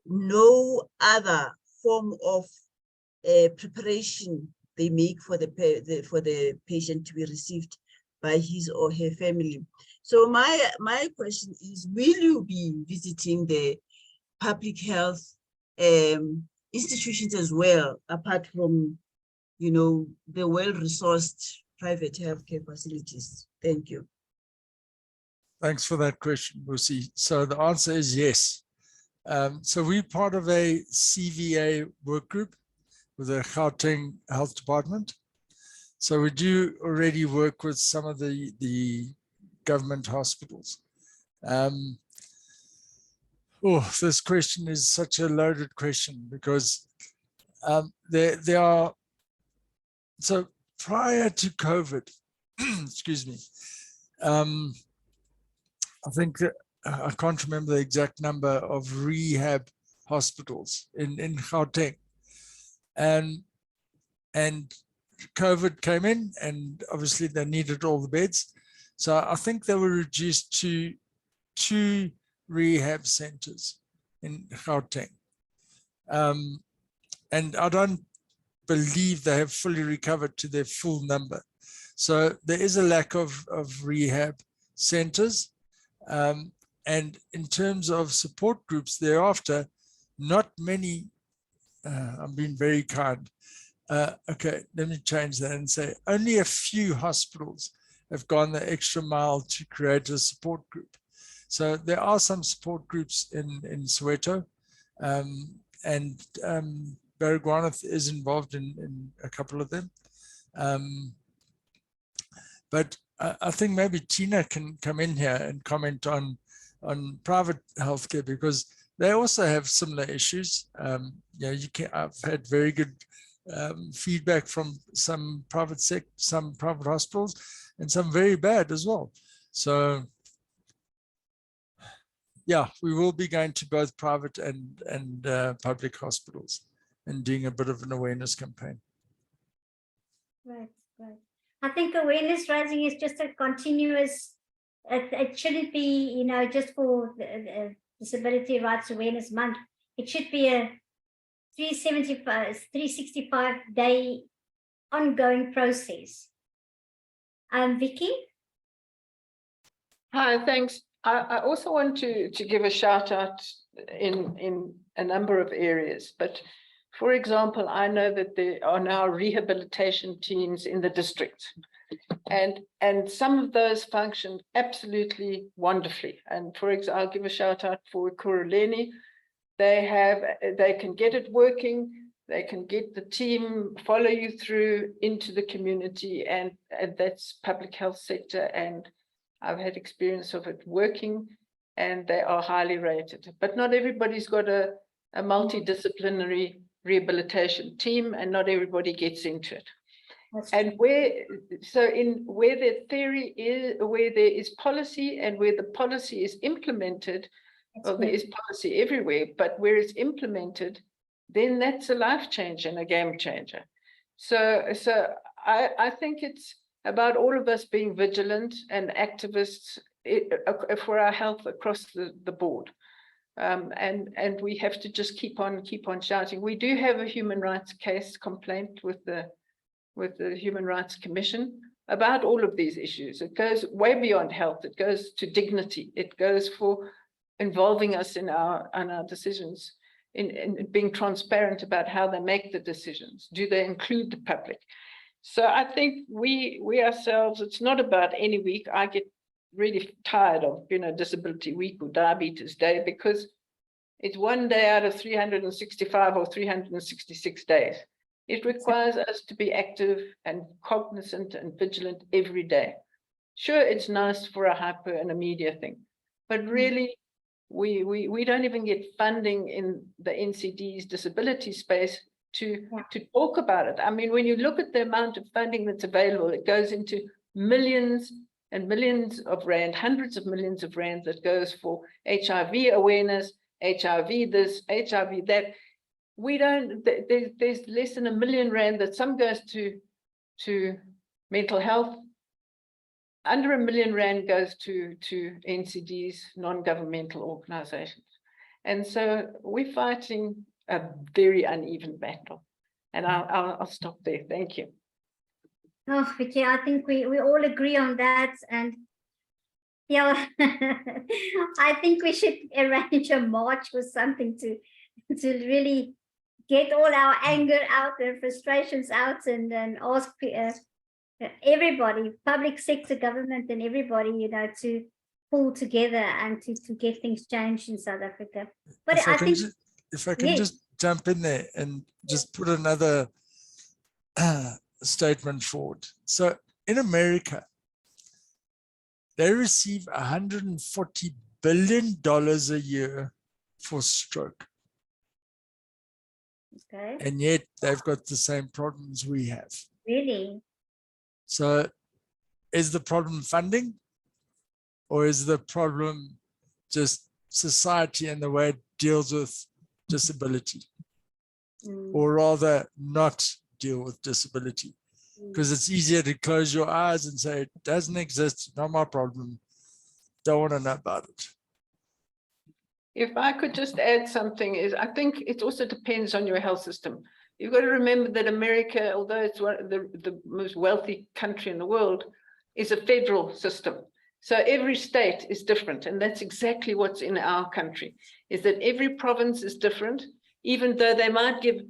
no other form of preparation they make for the patient to be received by his or her family. So my question is, will you be visiting the public health institutions as well, apart from the well-resourced private healthcare facilities? Thank you. Thanks for that question, Busi. So the answer is yes. So we're part of a CVA work group with the Gauteng Health Department. So we do already work with some of the government hospitals. This question is such a loaded question, because there are, so prior to COVID, excuse me, I think that, I can't remember the exact number of rehab hospitals in Gauteng. And COVID came in, and obviously they needed all the beds. So I think they were reduced to 2 rehab centers in Gauteng. And I don't believe they have fully recovered to their full number. So there is a lack of rehab centers. And in terms of support groups thereafter, not many, I'm being very kind. Okay, let me change that and say only a few hospitals have gone the extra mile to create a support group. So there are some support groups in Soweto, and Baragwanath is involved in a couple of them. But I think maybe Tina can come in here and comment on private healthcare, because they also have similar issues. I've had very good feedback from some private hospitals, and some very bad as well. So yeah, we will be going to both private and public hospitals and doing a bit of an awareness campaign. Right. I think awareness raising is just a continuous, it shouldn't be, just for the Disability Rights Awareness Month. It should be a 365-day ongoing process. Vicky? Hi, thanks. I also want to give a shout out in a number of areas, but for example, I know that there are now rehabilitation teams in the district, and some of those function absolutely wonderfully. And for example, I'll give a shout out for Kuruleni. They can get it working. They can get the team, follow you through into the community, and that's public health sector. And I've had experience of it working, and they are highly rated. But not everybody's got a multidisciplinary rehabilitation team, and not everybody gets into it. And where the theory is, where there is policy, and where the policy is implemented, well, there is policy everywhere, but where it's implemented, then that's a life changer and a game changer. So I think it's about all of us being vigilant and activists for our health across the board. And we have to just keep on shouting. We do have a human rights case complaint with the Human Rights Commission about all of these issues. It goes way beyond health. It goes to dignity. It goes for involving us in our decisions, in being transparent about how they make the decisions. Do they include the public? So I think we ourselves, it's not about any week. I get really tired of, Disability Week or Diabetes Day, because it's one day out of 365 or 366 days. It requires us to be active and cognizant and vigilant every day. Sure, it's nice for a hyper and a media thing, but really, we don't even get funding in the NCD's disability space to talk about it. I mean, when you look at the amount of funding that's available, it goes into millions and millions of rand, hundreds of millions of rand that goes for HIV awareness, HIV this, HIV that. We don't, there's less than R1 million that some goes to mental health. Under R1 million goes to NCD's, non-governmental organizations. And so we're fighting a very uneven battle. And I'll stop there. Thank you. Oh, Vicky, I think we all agree on that. And yeah, I think we should arrange a march or something to really get all our anger out and frustrations out, and ask everybody, public sector, government, and everybody, to pull together and to get things changed in South Africa. But I think if I can just jump in there and just put another statement forward. So in America, they receive $140 billion a year for stroke. Okay. And yet they've got the same problems we have. Really? So is the problem funding, or is the problem just society and the way it deals with disability? Or rather not deal with disability? Because it's easier to close your eyes and say, it doesn't exist, not my problem, don't want to know about it. If I could just add something, I think it also depends on your health system. You've got to remember that America, although it's one of the most wealthy country in the world, is a federal system. So every state is different. And that's exactly what's in our country, is that every province is different, even though they might give,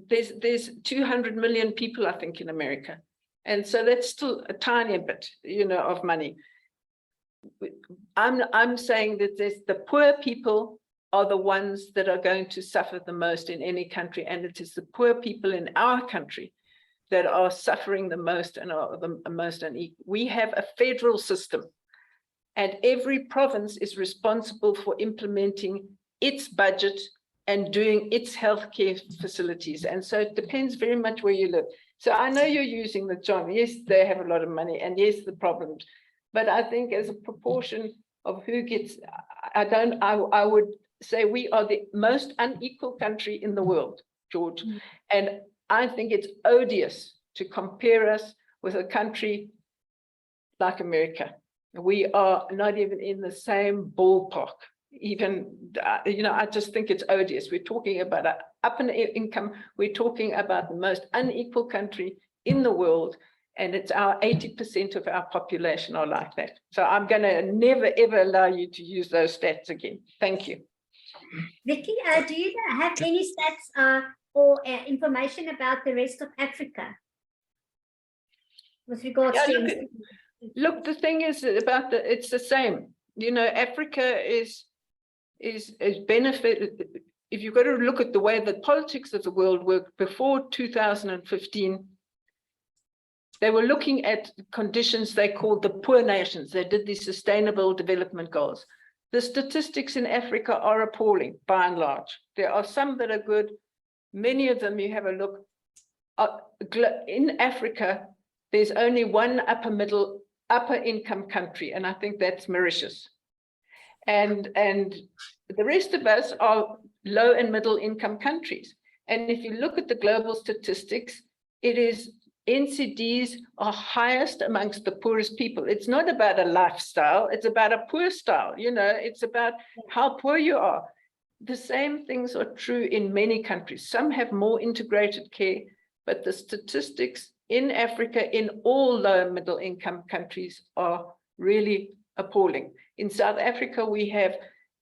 there's 200 million people, I think, in America. And so that's still a tiny bit, of money. I'm saying that the poor people are the ones that are going to suffer the most in any country. And it is the poor people in our country that are suffering the most and are the most unequal. We have a federal system, and every province is responsible for implementing its budget and doing its healthcare facilities. And so it depends very much where you live. So I know you're using the John. Yes, they have a lot of money, and yes, the problems. But I think as a proportion of who gets, I would say we are the most unequal country in the world, George. And I think it's odious to compare us with a country like America. We are not even in the same ballpark. Even, I just think it's odious. We're talking about an upper income. We're talking about the most unequal country in the world. And it's 80% of our population are like that. So I'm going to never, ever allow you to use those stats again. Thank you. Vicky, do you have any stats or information about the rest of Africa with regards to? Look, the thing is about it's the same. Africa is benefited. If you've got to look at the way the politics of the world worked before 2015, they were looking at conditions they called the poor nations. They did these sustainable development goals. The statistics in Africa are appalling, by and large. There are some that are good. Many of them, you have a look. In Africa, there's only one upper income country, and I think that's Mauritius. And the rest of us are low and middle income countries. And if you look at the global statistics, it is NCDs are highest amongst the poorest people. It's not about a lifestyle, it's about a poor style. It's about how poor you are. The same things are true in many countries. Some have more integrated care, but the statistics in Africa, in all low and middle income countries, are really appalling. In South Africa,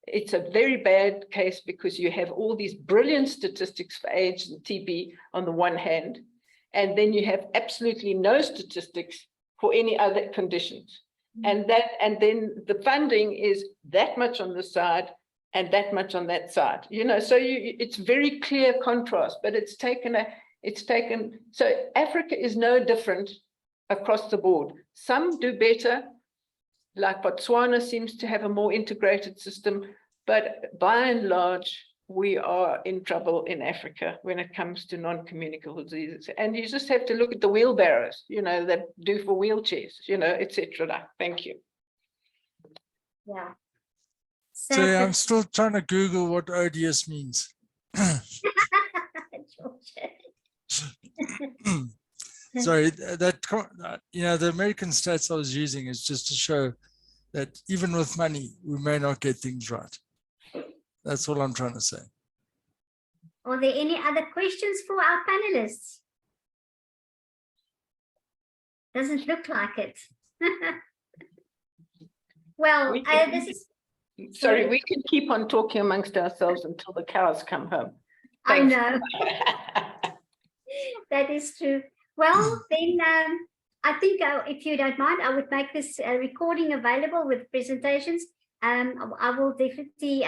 it's a very bad case because you have all these brilliant statistics for AIDS and TB on the one hand, and then you have absolutely no statistics for any other conditions. And then the funding is that much on this side and that much on that side. So it's very clear contrast, but so Africa is no different across the board. Some do better, like Botswana seems to have a more integrated system, but by and large, we are in trouble in Africa when it comes to non-communicable diseases. And you just have to look at the wheelbarrows, that do for wheelchairs, etc. Thank you. Yeah. So I'm still trying to Google what ODS means. Sorry, the American stats I was using is just to show that even with money, we may not get things right. That's all I'm trying to say. Are there any other questions for our panelists? Doesn't look like it. Well, this is... Sorry, we can keep on talking amongst ourselves until the cows come home. Thanks. I know. That is true. Well, then I think if you don't mind, I would make this recording available with presentations. I will definitely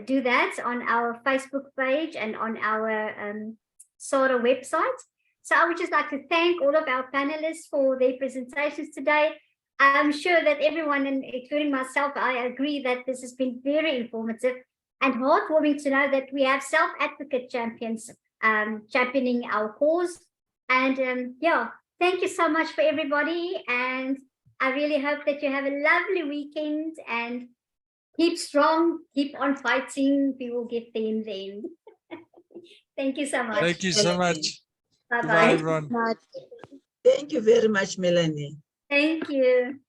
do that on our Facebook page and on our SARA website. So I would just like to thank all of our panelists for their presentations today. I'm sure that everyone, including myself, I agree that this has been very informative and heartwarming to know that we have self-advocate champions championing our cause. And yeah, thank you so much for everybody. And I really hope that you have a lovely weekend and keep strong, keep on fighting. We will get there in the end. Thank you so much. Thank you so much. Bye-bye. Goodbye, everyone. Thank you very much, Melanie. Thank you.